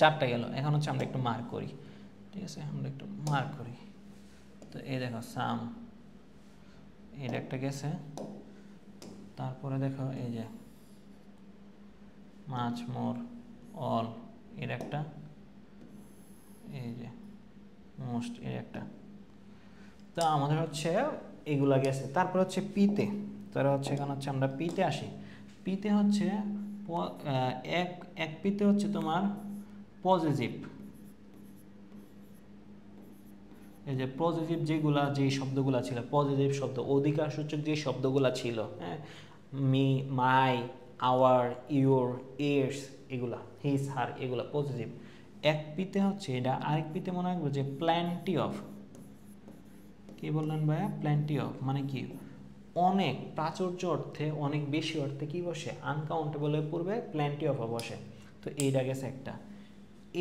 4টা গেল। এখন হচ্ছে আমরা একটু মার্ক করি, ঠিক আছে, আমরা একটু মার্ক করি। তো এই দেখো সাম, এর একটা গেছে, তারপরে দেখো এই যে মাছ, মোর, অল, এর একটা, এই যে মোস্ট, এর একটা। তো আমাদের হচ্ছে এগুলা গেছে। তারপর হচ্ছে পিতে, তারা হচ্ছে এখানে হচ্ছে আমরা পিতে আসি। পিতে হচ্ছে এক পিতে হচ্ছে তোমার পজিটিভ, এই যে পজিটিভ যেগুলা, যে শব্দগুলা ছিল পজিটিভ শব্দ, অধিকার সূচক যে শব্দগুলা ছিল, হ্যাঁ, me, my, our, your, yours, এগুলা, হিজ, হার, এগুলা পজিটিভ। এক পিতে হচ্ছে এটা, আরেক পিতে মনে রাখবো যে প্ল্যান্টি অফ, কি বললেন ভাইয়া, প্ল্যান্টি অফ মানে কি, অনেক, প্রাচুর্য অর্থে, অনেক বেশি অর্থে কি বসে, আনকাউন্টেবলের পূর্বে প্ল্যান্টি অফ বসে। তো এইটা গেছে একটা।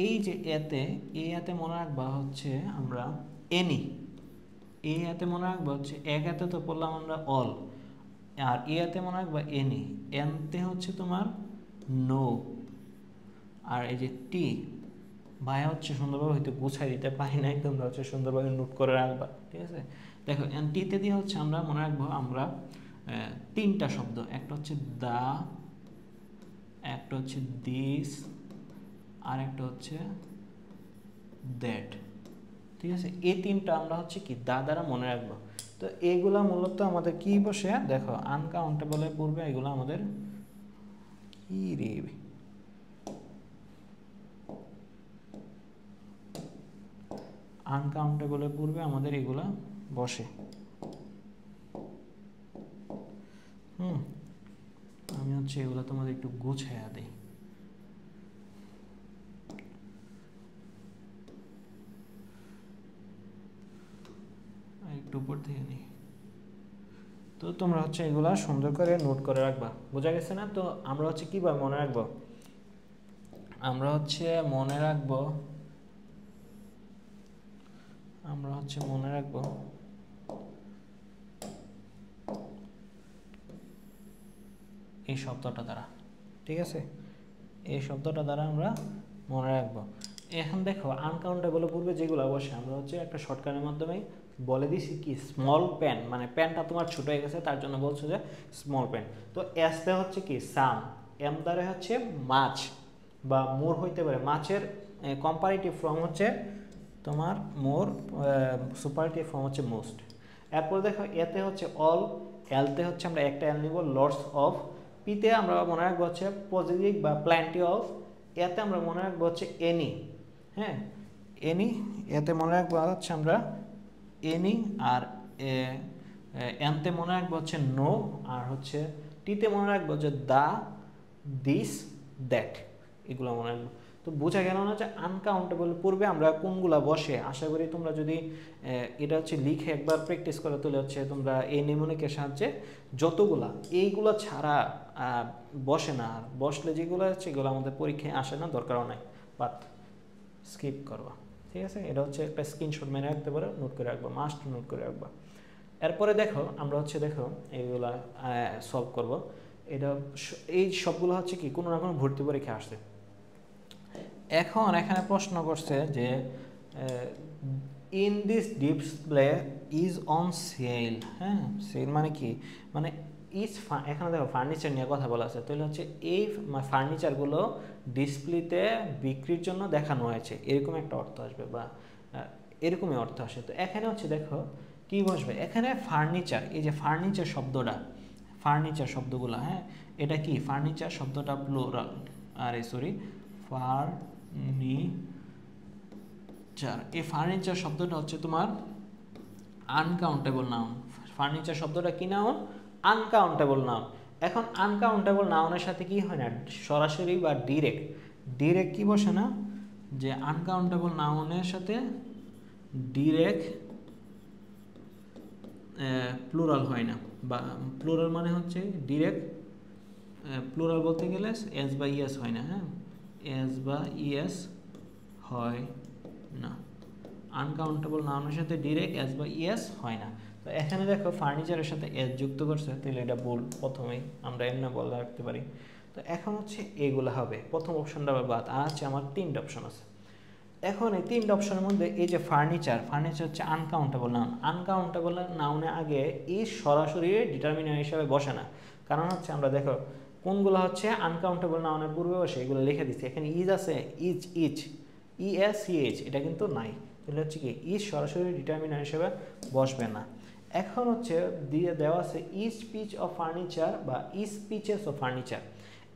এই যে এতে, এই এতে মনে রাখবা হচ্ছে আমরা এনি, এই এতে মনে রাখবা হচ্ছে এক এতে তো পড়লাম আমরা অল, আর এতে মনে রাখবা এনি, এনতে হচ্ছে তোমার নো, আর এই যে টি ভাইয়া হচ্ছে সুন্দরভাবে হয়তো গুছাই দিতে পারি নাই, তোমরা হচ্ছে সুন্দরভাবে নোট করে রাখবা, ঠিক আছে। দেখো এন টিতে দিয়ে হচ্ছে আমরা মনে রাখবো আমরা তিনটা শব্দ, একটা হচ্ছে দা, একটা হচ্ছে দিস, আর একটা হচ্ছে দ্যাট, ঠিক আছে। এই তিনটা আমরা হচ্ছে কি দা দ্বারা মনে রাখবো। তো এইগুলা মূলত আমাদের কি বসে, দেখো আনকাউন্টেবলের পূর্বে এগুলো আমাদের কি রে, আনকাউন্টেবলের পূর্বে আমাদের এগুলা বসে। আমি হচ্ছে এগুলো তোমাদের একটু গুছাইয়া দিই। একটু উপর থেকে নিই। তো তোমরা হচ্ছে এগুলা সুন্দর করে নোট করে রাখবা, বোঝা গেছে না? তো আমরা হচ্ছে কিভাবে মনে রাখবো, আমরা হচ্ছে মনে রাখবো এই শব্দটা দ্বারা, ঠিক আছে, এই শব্দটা দ্বারা আমরা মনে রাখবো। এখন দেখো আনকাউন্টেবলের পূর্বে যেগুলো বসে আমরা হচ্ছে একটা শর্টকাটের মাধ্যমে বলে দিছি কি স্মল পেন, মানে পেনটা তোমার ছোট হয়ে গেছে তার জন্য বলছো যে স্মল পেন। তো এসতে হচ্ছে কি সাম, এম দ্বারা হচ্ছে মাছ বা মোর হইতে পারে, মাছের কম্পারেটিভ ফর্ম হচ্ছে তোমার মোর, সুপারটিভ ফর্ম হচ্ছে মোস্ট। এরপর দেখো এতে হচ্ছে অল, এলতে হচ্ছে আমরা একটা এল নিব লটস অফ, পিতে আমরা মনে রাখবো হচ্ছে পজিটিভ বা প্ল্যান্টি অফ, এতে আমরা মনে রাখবো হচ্ছে এনি, হ্যাঁ এনি, এতে মনে রাখবো হচ্ছে আমরা এনি, আর এনতে মনে রাখবো হচ্ছে নো, আর হচ্ছে টিতে মনে রাখবো যে দা, দিস, দ্যাট, এগুলো মনে রাখবো। তো বোঝা গেল না যে আনকাউন্টেবল পূর্বে আমরা কোনগুলা বসে। আশা করি তোমরা যদি এটা হচ্ছে লিখে একবার প্র্যাকটিস করে তুলে হচ্ছে তোমরা এই নিমনিকের সাহায্যে যতগুলা এইগুলো ছাড়া বসে না, আর বসলে যেগুলো হচ্ছে এগুলো আমাদের পরীক্ষায় আসে না, দরকারও নাই, বাট স্কিপ করবা, ঠিক আছে। এটা হচ্ছে একটা স্ক্রিনশট মেরে রাখতে পারো, নোট করে রাখবা, মাস্ট নোট করে রাখবা। এরপরে দেখো আমরা হচ্ছে দেখো এইগুলা সলভ করব। এটা এই সবগুলো হচ্ছে কি কোনো না কোনো ভর্তি পরীক্ষা আসছে। এখন এখানে প্রশ্ন করছে যে in this display is on sell, হ্যাঁ সেল মানে কি, মানে ইজ, এখানে দেখো ফার্নিচার নিয়ে কথা বলা আছে, তাহলে হচ্ছে এই ফার্নিচারগুলো ডিসপ্লেতে বিক্রির জন্য দেখানো হয়েছে, এরকম একটা অর্থ আসবে বা এরকমই অর্থ আসে। তো এখানে হচ্ছে দেখো কি বসবে, এখানে ফার্নিচার, এই যে ফার্নিচার শব্দটা, ফার্নিচার শব্দগুলো, হ্যাঁ এটা কি ফার্নিচার শব্দটা প্লুরাল, আরে সরি ফার্নিচার, এই ফার্নিচার শব্দটা হচ্ছে তোমার আনকাউন্টেবল নাউন। ফার্নিচার শব্দটা কি নাউন? Uncountable noun. এখন আনকাউন্টেবল নাউনের সাথে কি হয় না সরাসরি বা ডিরেক্ট কি বসে না, যে আনকাউন্টেবল নাউনের সাথে ডিরেক্ট প্লুরাল হয় না, বা প্লুরাল মানে হচ্ছে ডিরেক্ট, প্লুরাল বলতে গেলে এস বা ইএস হয় না, হ্যাঁ এস বা ইএস হয় না, আনকাউন্টেবল নাউনের সাথে ডিরেক্ট এস বা ইএস হয় না। তো এখানে দেখো ফার্নিচারের সাথে এস যুক্ত করছে, তাহলে এটা ভুল, প্রথমেই আমরা এমনি বলে রাখতে পারি। তো এখন হচ্ছে এগুলো হবে, প্রথম অপশনটা বাদ, আর হচ্ছে আমার তিনটা অপশন আছে। এখন এই তিনটা অপশনের মধ্যে এই যে ফার্নিচার হচ্ছে আনকাউন্টেবল নাউন। আনকাউন্টেবল নাউনে আগে ইজ সরাসরি ডিটারমিনার হিসাবে বসে না, কারণ হচ্ছে আমরা দেখো কোনগুলো হচ্ছে আনকাউন্টেবল নাউনের পূর্বে বসে এগুলো লিখে দিচ্ছি। এখানে ইজ আছে, ইজ ইএসিএইচ, এটা কিন্তু নাই, তাহলে হচ্ছে কি ইজ সরাসরি ডিটারমিনার হিসেবে বসবে না। এখন হচ্ছে দিয়ে দেওয়া আছে ইজ পিচ অফ ফার্নিচার বা ইজ পিচেস অফ ফার্নিচার।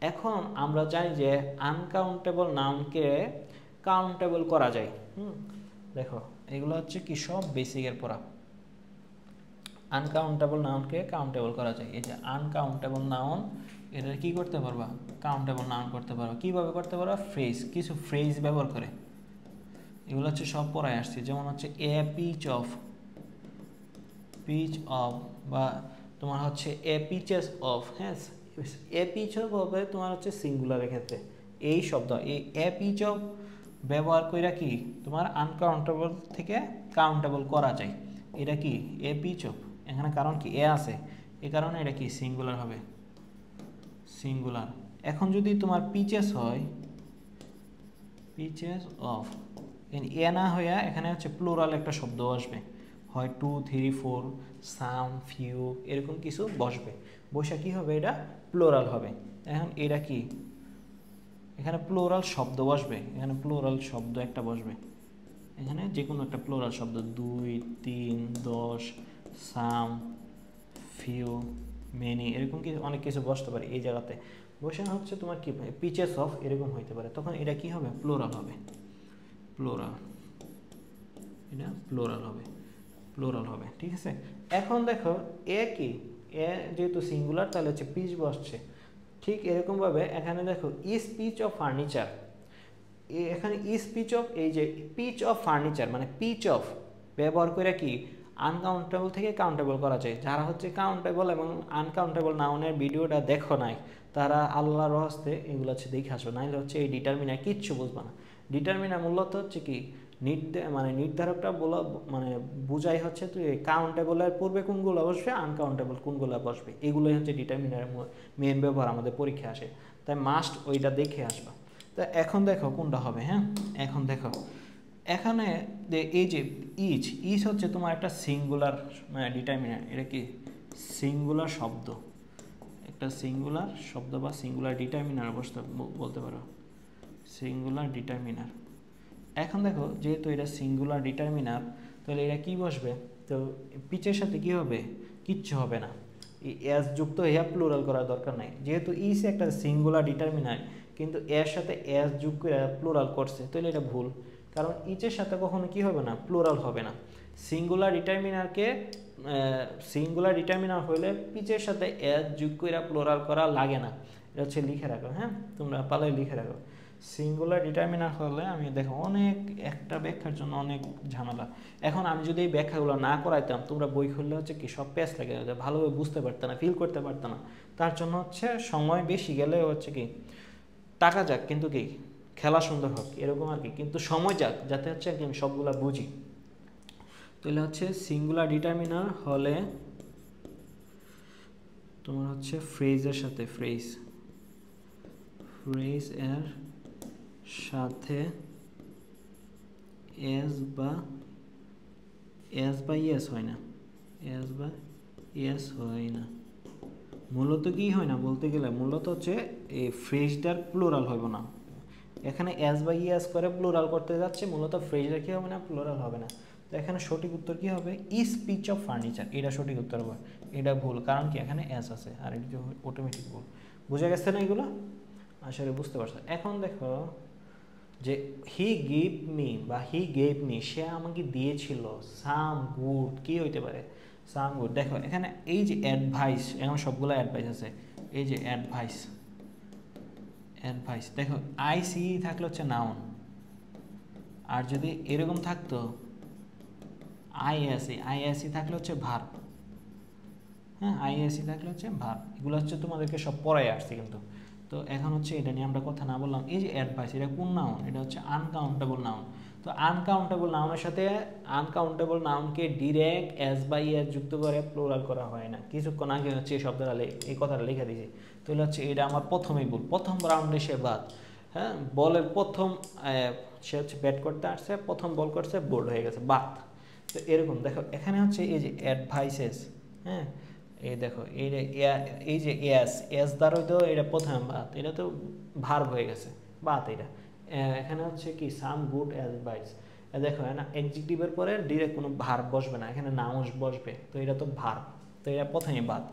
এখন আমরা জানি যে আনকাউন্টেবল নাউনকে কাউন্টেবল করা যায়। দেখো এগুলো হচ্ছে কি সব বেসিকের পড়া। আনকাউন্টেবল নাউনকে কাউন্টেবল করা যায়। এই যে আনকাউন্টেবল নাউন, এটা কি করতে পারবা? কাউন্টেবল নাউন করতে পারবা। কিভাবে করতে পারবা? ফ্রেজ, কিছু ফ্রেজ ব্যবহার করে। এগুলো হচ্ছে সব পড়ায় আসছে, যেমন হচ্ছে এ পিচ অফ, বা তোমার হচ্ছে এ পিচেস অফ, হ্যাঁ এ পিচ অফ হবে তোমার হচ্ছে সিঙ্গুলারের ক্ষেত্রে। এই শব্দ এই এ পিচ অফ ব্যবহার কইরা কি তোমার আনকাউন্টেবল থেকে কাউন্টেবল করা যায়। এটা কি এ পিচ অফ, এখানে কারণ কি এ আছে, এই কারণে এটা কি সিঙ্গুলার হবে, সিঙ্গুলার। এখন যদি তোমার পিচেস হয়, পিচেস অফ, এ না হইয়া এখানে হচ্ছে প্লুরাল একটা শব্দ আসবে, হয় 2 3 4 সাম ফিউ এরকম কিছু বসবে, বসে কি হবে এটা প্লুরাল হবে। এখন এটা কি এখানে প্লুরাল শব্দ বসবে, এখানে প্লুরাল শব্দ একটা বসবে, এখানে যে কোনো একটা প্লুরাল শব্দ 2 3 10 সাম ফিউ মেনি এরকম কি অনেক কিছু বসতে পারে এই জায়গাতে, বসে হচ্ছে তোমার কি পিচেস অফ এরকম হইতে পারে, তখন এটা কি হবে প্লুরাল হবে, প্লুরাল, এটা প্লুরাল হবে, প্লুরাল হবে। ঠিক আছে, এখন দেখো এ কি, এ যেহেতু সিঙ্গুলার তাহলে হচ্ছে পিচ বসছে, ঠিক এরকমভাবে এখানে দেখো ইজ পিচ অফ ফার্নিচার, এখানে ইজ পিচ অফ, এই যে পিচ অফ ফার্নিচার মানে পিচ অফ ব্যবহার করে কি আনকাউন্টেবল থেকে কাউন্টেবল করা যায়। যারা হচ্ছে কাউন্টেবল এবং আনকাউন্টেবল নাউনের ভিডিওটা দেখো নাই তারা আল্লাহর হস্তে এগুলো হচ্ছে দেখে আসবে, নাহলে হচ্ছে এই ডিটারমিনার কিচ্ছু বুঝবে না। ডিটারমিনার মূলত হচ্ছে কি মানে নির্ধারকটা বলা মানে বুঝাই হচ্ছে তুই কাউন্টেবলের পূর্বে কোনগুলো বসবে, আনকাউন্টেবল কোনগুলো বসবে, এগুলোই হচ্ছে ডিটারমিনারের মেন ব্যবহার আমাদের পরীক্ষা আসে, তাই মাস্ট ওইটা দেখে আসবা। তা এখন দেখো কোনটা হবে। হ্যাঁ, এখন দেখো এখানে এই যে ইজ হচ্ছে তোমার একটা সিঙ্গুলার ডিটারমিনার, এটা কি সিঙ্গুলার শব্দ, একটা সিঙ্গুলার শব্দ বা সিঙ্গুলার ডিটারমিনার অবস্থা বলতে পারো, সিঙ্গুলার ডিটারমিনার। এখন দেখো যেহেতু এটা সিঙ্গুলার ডিটারমিনার তাহলে এটা কি বসবে, তো পিচের সাথে কি হবে, কিচ্ছু হবে না, এস যুক্ত হইয়া প্লুরাল করার দরকার নাই, যেহেতু ইজ একটা সিঙ্গুলার ডিটারমিনার কিন্তু এর সাথে এস যোগ করে প্লুরাল করছে তাহলে এটা ভুল, কারণ ইচের সাথে কখনো কি হবে না প্লুরাল হবে না। সিঙ্গুলার ডিটারমিনারকে সিঙ্গুলার ডিটারমিনার হইলে পিচের সাথে এস যোগ করে প্লুরাল করা লাগে না, এটা হচ্ছে লিখে রাখো। হ্যাঁ, তোমরা পালে লিখে রাখো, সিঙ্গুলার ডিটারমিনার হলে আমি দেখো অনেক একটা ব্যাখ্যার জন্য অনেক ঝামেলা। এখন আমি যদি এই ব্যাখ্যাগুলো না করাইতাম তোমরা বই খুললে হচ্ছে কি সব পেজ লেগে যেত, ভালোভাবে বুঝতে পারতো না, ফিল করতে পারতো না। তার জন্য হচ্ছে সময় বেশি গেলে হচ্ছে কি টাকা যাক কিন্তু কি খেলা সুন্দর হোক এরকম আর কি, কিন্তু সময় যাক যাতে হচ্ছে আর কি আমি সবগুলা বুঝি। তাহলে হচ্ছে সিঙ্গুলার ডিটারমিনার হলে তোমার হচ্ছে ফ্রেজের সাথে ফ্রেজ এর সাথে এস বা ইয়েস হয় না, এস বা ইয়েস হয় না, মূলত কি হয় না বলতে গেলে মূলত হচ্ছে এই ফ্রেজটার প্লুরাল হবে না, এখানে এস বা ইয়েস করে প্লুরাল করতে যাচ্ছে, মূলত ফ্রেজটা কি হবে না প্লুরাল হবে না। তো এখানে সঠিক উত্তর কি হবে ইজ পিচ অফ ফার্নিচার, এটা সঠিক উত্তর হবে, এটা ভুল কারণ কি এখানে এস আছে আর এটা অটোমেটিক ভুল। বুঝে গেছে না এগুলো, আসলে বুঝতে পারছো। এখন দেখো যে হি গিভ মি বা হি গেভ মি, সে আমাকে দিয়েছিল সাম গুড, কি হইতে পারে সাম গুড। দেখো এখানে এই যে অ্যাডভাইস, এখন সবগুলো অ্যাডভাইস আছে, এই যে অ্যাডভাইস দেখো আইসি থাকলে হচ্ছে নাউন, আর যদি এরকম থাকতো আইএসি থাকলে হচ্ছে ভার্ব। হ্যাঁ, আইএসি থাকলে হচ্ছে ভার্ব, এগুলো হচ্ছে তোমাদেরকে সব পড়াই আসছে কিন্তু। তো এখন হচ্ছে এটা নিয়ে আমরা কথা না বললাম, এই যে অ্যাডভাইস এটা কোন নাউন, এটা হচ্ছে আনকাউন্টেবল নাউন। তো আনকাউন্টেবল নাউনের সাথে আনকাউন্টেবল নাউনকে ডিরেক্ট এস বা ইয়েস যুক্ত করে প্লুরাল করা হয় না, কিছুক্ষণ আগে হচ্ছে এই শব্দটা এই কথাটা লিখে দিয়েছি। তাহলে হচ্ছে এটা আমার প্রথমেই ভুল, প্রথম রাউন্ডে সে বাদ। হ্যাঁ, বলের প্রথম সে হচ্ছে ব্যাট করতে আসছে, প্রথম বল করছে বোল্ড হয়ে গেছে বাদ। তো এরকম দেখো এখানে হচ্ছে এই যে অ্যাডভাইসেস, হ্যাঁ এই দেখো এই যে এস দ্বারা তো এটা প্রথম বাদ, এটা তো ভার্ব হয়ে গেছে বাদ। এটা এখানে হচ্ছে কি সাম গুড অ্যাডভাইস, দেখো না এডজেক্টিভের পরে ডিরেক্ট কোনো ভার্ব বসবে না, এখানে নাউন বসবে, তো এটা তো ভার্ব, তো এটা প্রথমে বাদ।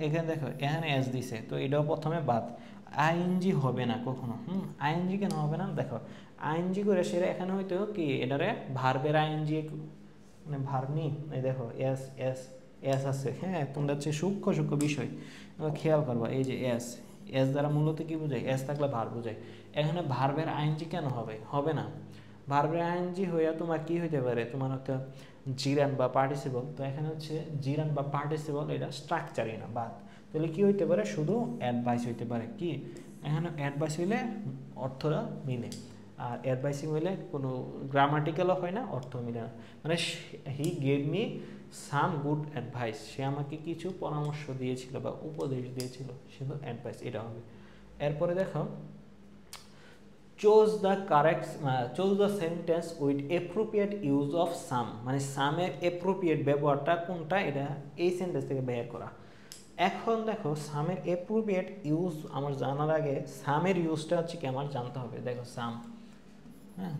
এখানে দেখো এখানে এস দিছে তো এটাও প্রথমে বাদ, আইএনজি হবে না কখনো। আইএনজি কেন হবে না, দেখো আইএনজি করে সেটা এখানে হয়তো কি এটারে ভার্বের আইএনজি মানে ভার্ব নি, এই দেখো এস আছে। হ্যাঁ, তোমরা হচ্ছে সূক্ষ্ম বিষয় খেয়াল করবা, এই যে এস দ্বারা মূলত কি বোঝায়, এস থাকলে ভার্ব বোঝায়, এখানে ভার্বের আইএনজি কেন হবে না, ভার্বের আইএনজি হইয়া তোমার কি হইতে পারে, তোমার হচ্ছে জিরান বা পার্টিসিপল। তো এখানে হচ্ছে জিরান বা পার্টিসিপল এটা স্ট্রাকচারই না বাদ, তাহলে কি হইতে পারে শুধু অ্যাডভাইস হইতে পারে। কি এখানে অ্যাডভাইস হইলে অর্থটা মিলে, আর অ্যাডভাইসিং হইলে কোনো গ্রামাটিক্যালও হয় না, অর্থ মিলে না। মানে he gave me some good advice, সে আমাকে কিছু পরামর্শ দিয়েছিল বা উপদেশ দিয়েছিল, সে তো অ্যাডভাইস, এটা হবে। এরপরে দেখো choose the sentence with appropriate use of some, মানে সামের অ্যাপ্রোপ্রিয়েট ব্যবহারটা কোনটা, এটা এই সেন্টেন্স থেকে বের করা। এখন দেখো সামের অ্যাপ্রোপ্রিয়েট ইউজ আমার জানার আগে সামের ইউজটা হচ্ছে কি আমার জানতে হবে। দেখো সাম, হ্যাঁ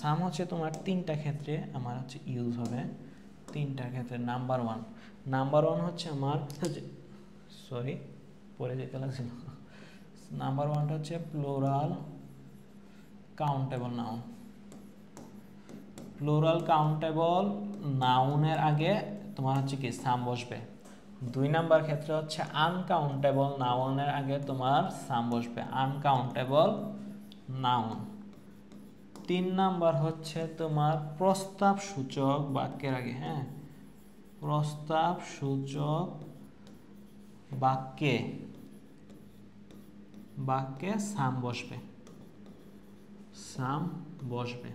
সাম হচ্ছে তোমার তিনটা ক্ষেত্রে আমার হচ্ছে ইউজ হবে, তিনটা ক্ষেত্রে। নাম্বার ওয়ান হচ্ছে আমার, সরি পরে যেতে লাগছিল, নাম্বার ওয়ানটা হচ্ছে plural countable noun. Plural countable নাউনের আগে তোমার হচ্ছে কি সাম বসবে। 2 নাম্বার ক্ষেত্রে হচ্ছে আনকাউন্টেবল নাউনের আগে তোমার সাম বসবে, আনকাউন্টেবল নাউন। 3 নাম্বার হচ্ছে তোমার প্রস্তাব সূচক বাক্যের আগে, হ্যাঁ প্রস্তাব সূচক বাক্যে সাম বসবে,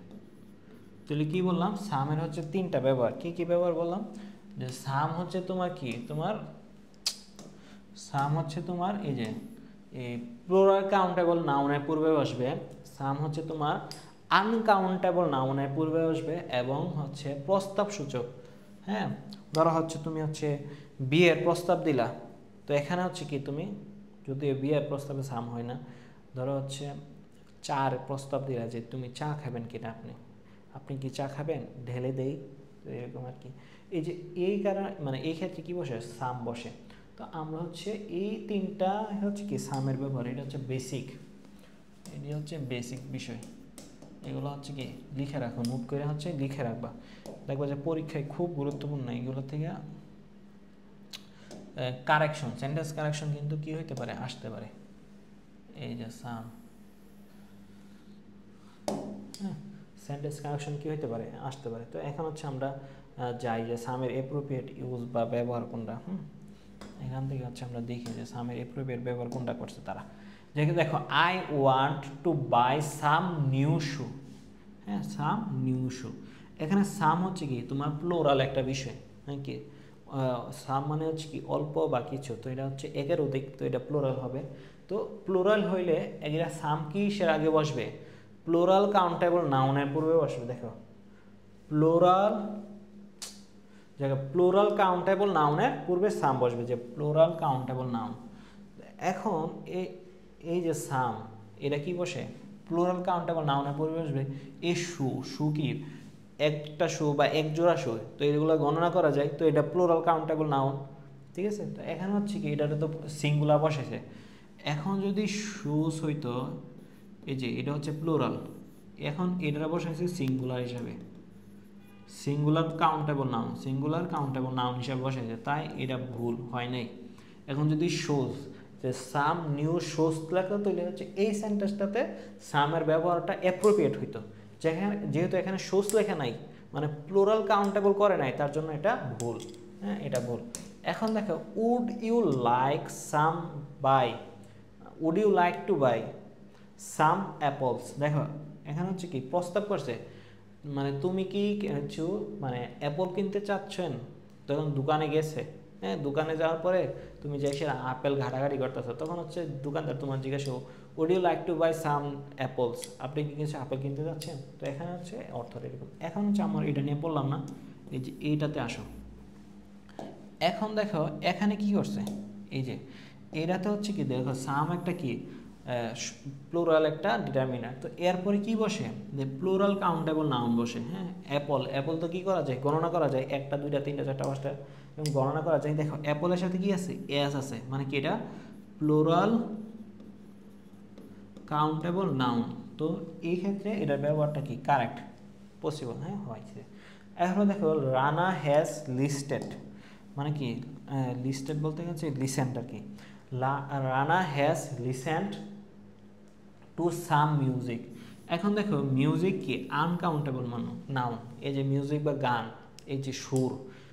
তাহলে কি বললাম, সামের হচ্ছে 3টা ব্যবহার। কি কি ব্যবহার বললাম, যে সাম হচ্ছে তোমার কি, সাম হচ্ছে তোমার এই যে এই প্লুরাল কাউন্টেবল নাউনের পূর্বে বসবে, সাম হচ্ছে তোমার আনকাউন্টেবল নাউনের পূর্বে বসবে, এবং হচ্ছে প্রস্তাব সূচক। হ্যাঁ ধরো হচ্ছে তুমি হচ্ছে বিয়ের প্রস্তাব দিলা, তো এখানে হচ্ছে কি তুমি যদি বিয়ের প্রস্তাবে সাম হয় না, ধরো হচ্ছে চার প্রস্তাব দিলা যে তুমি চা খাবেন কিনা, আপনি কি চা খাবেন, ঢেলে দেই, তো এরকম আর কি। এই যে এই কারণে মানে এই ক্ষেত্রে কি বসে, সাম বসে। তো আমরা হচ্ছে এই 3টা হচ্ছে কি সামের ব্যবহার, এটা হচ্ছে বেসিক, এটি হচ্ছে বেসিক বিষয়। এগুলো হচ্ছে কি লিখে রাখো, নোট করে হচ্ছে লিখে রাখবা, দেখবা যে পরীক্ষায় খুব গুরুত্বপূর্ণ। এগুলো থেকে কারেকশন, সেন্টেন্স কারেকশন কিন্তু কি হইতে পারে, আসতে পারে। এই যে সাম, হ্যাঁ সেন্টেন্স কারেকশন কি হইতে পারে, আসতে পারে। তো এখন হচ্ছে আমরা যাই যে সামের অ্যাপ্রোপ্রিয়েট ইউজ বা ব্যবহার কোনটা। এখান থেকে হচ্ছে আমরা দেখি যে সামের অ্যাপ্রোপ্রিয়েট ব্যবহার কোনটা করছে তারা। যেখানে দেখো I want to buy some new shoe, হ্যাঁ সাম নিউ শু। এখানে সাম হচ্ছে কি তোমার প্লুরাল একটা বিষয়, হ্যাঁ কি সাম মানে হচ্ছে কি অল্প বা কিছু, তো এটা হচ্ছে একের অধিক, তো এটা প্লুরাল হবে। তো প্লুরাল হইলে এগুলা সাম কিসের আগে বসবে, প্লুরাল কাউন্টেবল নাউনের পূর্বে বসবে। দেখো প্লুরাল কাউন্টেবল নাউনের পূর্বে সাম বসবে, যে প্লুরাল কাউন্টেবল নাউন। এখন এই যে সাম, এটা কি বসে, প্লুরাল কাউন্টেবল নাউনের পূর্বে বসবে। এই শু কি একটা শু বা এক জোড়া শু, তো এগুলো গণনা করা যায়, তো এটা প্লুরাল কাউন্টেবল নাউন, ঠিক আছে। তো এখানে হচ্ছে কি এটাতে তো সিঙ্গুলার বসেছে। এখন যদি শুজ হইতো, এই যে এটা হচ্ছে প্লুরাল, এখন এটা বসেছে সিঙ্গুলার হিসাবে, সিঙ্গুলার কাউন্টেবল নাউন হিসাবে বসেছে, তাই এটা ভুল হয় নাই। এখন যদি শোজ, যে সাম নিউ শোজ লেখা, তাহলে হচ্ছে এই সেন্টেন্সটাতে সামের ব্যবহারটা অ্যাপ্রোপ্রিয়েট হইতো। যেহেতু এখানে শোজ লেখা নাই, মানে প্লুরাল কাউন্টেবল করে নাই, তার জন্য এটা ভুল, হ্যাঁ এটা ভুল। এখন দেখো would you like to buy some apples. দেখো এখানে হচ্ছে কি প্রস্তাব করছে, মানে তুমি কি কিছু মানে অ্যাপল কিনতে চাচ্ছেন, তখন দোকানে গেছে, হ্যাঁ দোকানে যাওয়ার পরে তুমি যে সে আপেল ঘাটাঘাটি করতেছো, তখন হচ্ছে দোকানদার তোমার জিজ্ঞাসা would you like to buy some apples, আপনি কি কিছু আপেল কিনতে যাচ্ছেন। তো এখানে হচ্ছে অর্থটা এরকম। এখন হচ্ছে আমার এটা নিয়ে পড়লাম না, এই যে এইটাতে আসো। এখন দেখো এখানে কি করছে, এই যে এটাতে হচ্ছে কি দেখো সাম একটা কি প্লুরাল একটা ডিটারমিনার, তো এরপরে কি বসে, যে প্লুরাল কাউন্টেবল নাউন বসে। হ্যাঁ অ্যাপল তো কি করা যায়, গণনা করা যায়, 1টা 2টা 3টা 4টা 5টা এবং গণনা করা যায়। দেখো অ্যাপলের সাথে কি আছে, এস আছে, মানে কি এটা প্লুরাল কাউন্টেবল নাউন। তো এই ক্ষেত্রে এটার ব্যবহারটা কি কারেক্ট, পসিবল, হ্যাঁ হয়েছে। এখন দেখো রানা হ্যাজ লিস্টেড, মানে কি লিস্টেড বলতে গেছে লিসেন্ট আর কি। Rana has listened to some music. এখন দেখো মিউজিক কি আনকাউন্টেবল নাউন, এই যে মিউজিক বা গান, এই যে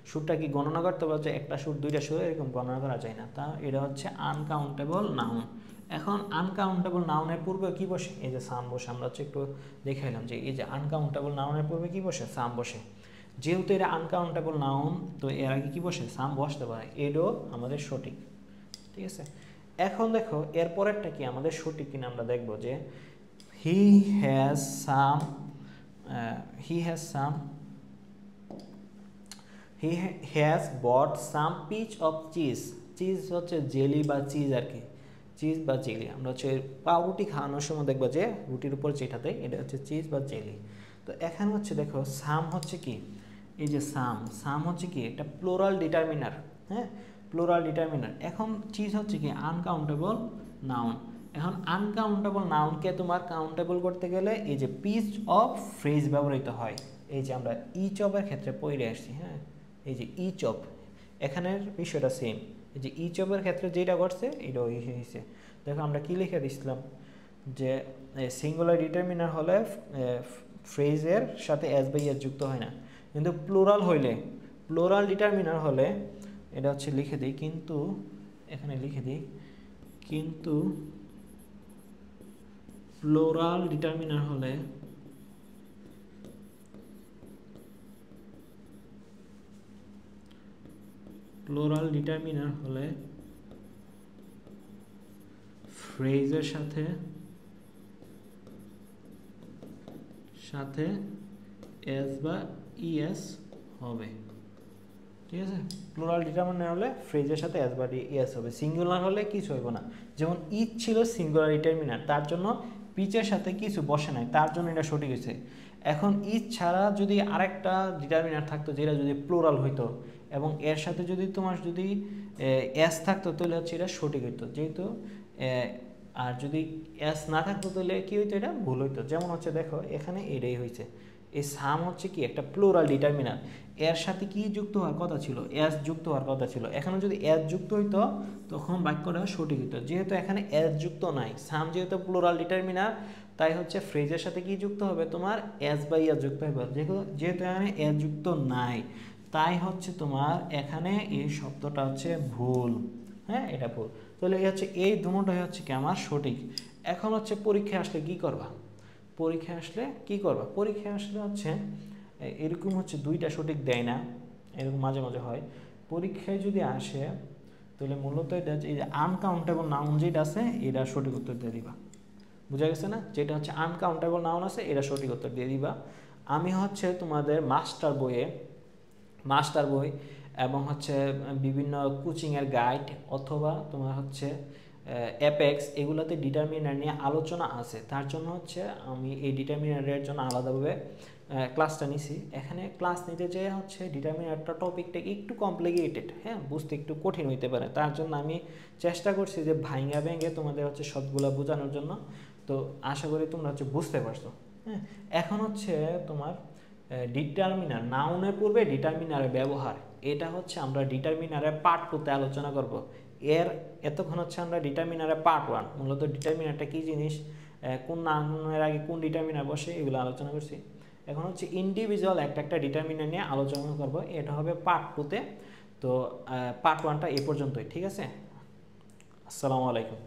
সুরটা কি গণনা করতে বলছে, 1টা সুর 2টা সুর এরকম গণনা করা যায় না, তা এটা হচ্ছে আনকাউন্টেবল নাউন। এখন আনকাউন্টেবল নাউনের পূর্বে কি বসে, এই যে সাম বসে। আমরা হচ্ছে একটু দেখাইলাম যে এই যে আনকাউন্টেবল নাউনের পূর্বে কি বসে, সাম বসে। যেহেতু এটা আনকাউন্টেবল নাউন, তো এর আগে কি বসে সাম বসতে পারে, এটাও আমাদের সঠিক। ঠিক আছে, এখন দেখো এরপরেরটা কি আমাদের সঠিক কিনা আমরা দেখব যে he has some he has bought some piece of cheese. Cheese হচ্ছে জেলি বা চিজ আর কি, চিজ বা জেলি। আমরা হচ্ছে পাউরুটি খাওয়ানোর সময় দেখবো যে রুটির উপর যেটাতে, এটা হচ্ছে চিজ বা জেলি। তো এখানে হচ্ছে দেখো সাম হচ্ছে কি, এই যে সাম হচ্ছে কি একটা প্লোরাল ডিটারমিনার। হ্যাঁ, প্লোরাল ডিটারমিনার। এখন চিজ হচ্ছে কি আনকাউন্টেবল নাউন। এখন আনকাউন্টেবল নাউনকে তোমার কাউন্টেবল করতে গেলে এই যে পিচ অফ ফ্রেজ ব্যবহৃত হয়। এই যে আমরা ইচ অফের ক্ষেত্রে পড়ে আসছি। হ্যাঁ, এই যে ইচ অফ, এখানের বিষয়টা সেম। এই যে ইচ অফের ক্ষেত্রে যেটা ঘটছে এটা হয়েছে। দেখো আমরা কি লিখে দিছিলাম যে সিঙ্গুলার ডিটারমিনার হলে ফ্রেজের সাথে এস বাই এস যুক্ত হয় না, কিন্তু প্লুরাল হইলে, প্লুরাল ডিটারমিনার হলে এটা হচ্ছে লিখে দিই, কিন্তু এখানে লিখে দিই, কিন্তু প্লুরাল ডিটারমিনার হলে ফ্রেজের সাথে এস বা ইএস হবে। ঠিক আছে, প্লুরাল ডিটারমিনার হলে ফ্রেজের সাথে এস বা ইএস হবে। সিঙ্গুলার হলে কিছু হইব না। যেমন ইচ ছিল সিঙ্গুলার ডিটারমিনার, তার জন্য পিচের সাথে কিছু বসে নাই, তার জন্য এটা সঠিক হয়েছে। এখন ইচ ছাড়া যদি আরেকটা ডিটারমিনার থাকতো যেটা যদি প্লুরাল হইতো এবং এর সাথে যদি তোমার যদি এস থাকতো তাহলে হচ্ছে এটা সঠিক হইতো, যেহেতু আর যদি এস না থাকতো তাহলে কি হইতো, এটা ভুল হইতো। যেমন হচ্ছে দেখো এখানে এটাই হয়েছে, এই সাম হচ্ছে কি একটা প্লুরাল ডিটারমিনার, এর সাথে কি যুক্ত হওয়ার কথা ছিল, এস যুক্ত হওয়ার কথা ছিল। এখানে যদি এস যুক্ত হইতো তখন বাক্যটা সঠিক হইতো, যেহেতু এখানে এস যুক্ত নাই, সাম যেহেতু প্লুরাল ডিটারমিনার, তাই হচ্ছে ফ্রেজের সাথে কি যুক্ত হবে, তোমার এস বাই এস যুক্ত হবে। যেহেতু এখানে এস যুক্ত নাই, তাই হচ্ছে তোমার এখানে এই শব্দটা হচ্ছে ভুল। হ্যাঁ, এটা ভুল। তাহলে এই হচ্ছে এই দুটোটাই হচ্ছে কি আমার সঠিক। এখন হচ্ছে পরীক্ষায় আসলে কি করবা, পরীক্ষায় আসলে হচ্ছে এরকম হচ্ছে দুইটা সঠিক দেয় না, এরকম মাঝে মাঝে হয়। পরীক্ষায় যদি আসে তাহলে মূলত এটা এই যে আনকাউন্টেবল নাউন যেটা আছে এটা সঠিক উত্তর দিয়ে দিবা। বুঝা গেছে না, যেটা হচ্ছে আনকাউন্টেবল নাউন আছে এটা সঠিক উত্তর দিয়ে দিবা। আমি হচ্ছে তোমাদের মাস্টার বই এবং হচ্ছে বিভিন্ন কোচিংয়ের গাইড অথবা তোমার হচ্ছে অ্যাপেক্স, এগুলোতে ডিটারমিনার নিয়ে আলোচনা আছে। তার জন্য হচ্ছে আমি এই ডিটারমিনারের জন্য আলাদাভাবে ক্লাসটা নিছি। এখানে ক্লাস নিতে যেয়ে হচ্ছে ডিটারমিনারটা টপিকটা একটু কমপ্লিকেটেড, হ্যাঁ, বুঝতে একটু কঠিন হইতে পারে। তার জন্য আমি চেষ্টা করছি যে ভাইঙ্গা ভেঙে তোমাদের হচ্ছে সবগুলো বোঝানোর জন্য। তো আশা করি তোমরা হচ্ছে বুঝতে পারছো। হ্যাঁ, এখন হচ্ছে তোমার ডিটারমিনার, নাউনের পূর্বে ডিটারমিনারের ব্যবহার, এটা হচ্ছে আমরা ডিটারমিনারের পার্ট 2তে আলোচনা করব। এতক্ষণ হচ্ছে আমরা ডিটারমিনারের পার্ট 1, মূলত ডিটারমিনারটা কী জিনিস, কোন নাউনের আগে কোন ডিটারমিনার বসে, এগুলো আলোচনা করছি। এখন হচ্ছে ইন্ডিভিজুয়াল একটা ডিটারমিনার নিয়ে আলোচনা করব, এটা হবে পার্ট 2তে। তো পার্ট 1টা এ পর্যন্তই, ঠিক আছে। আসসালামু আলাইকুম।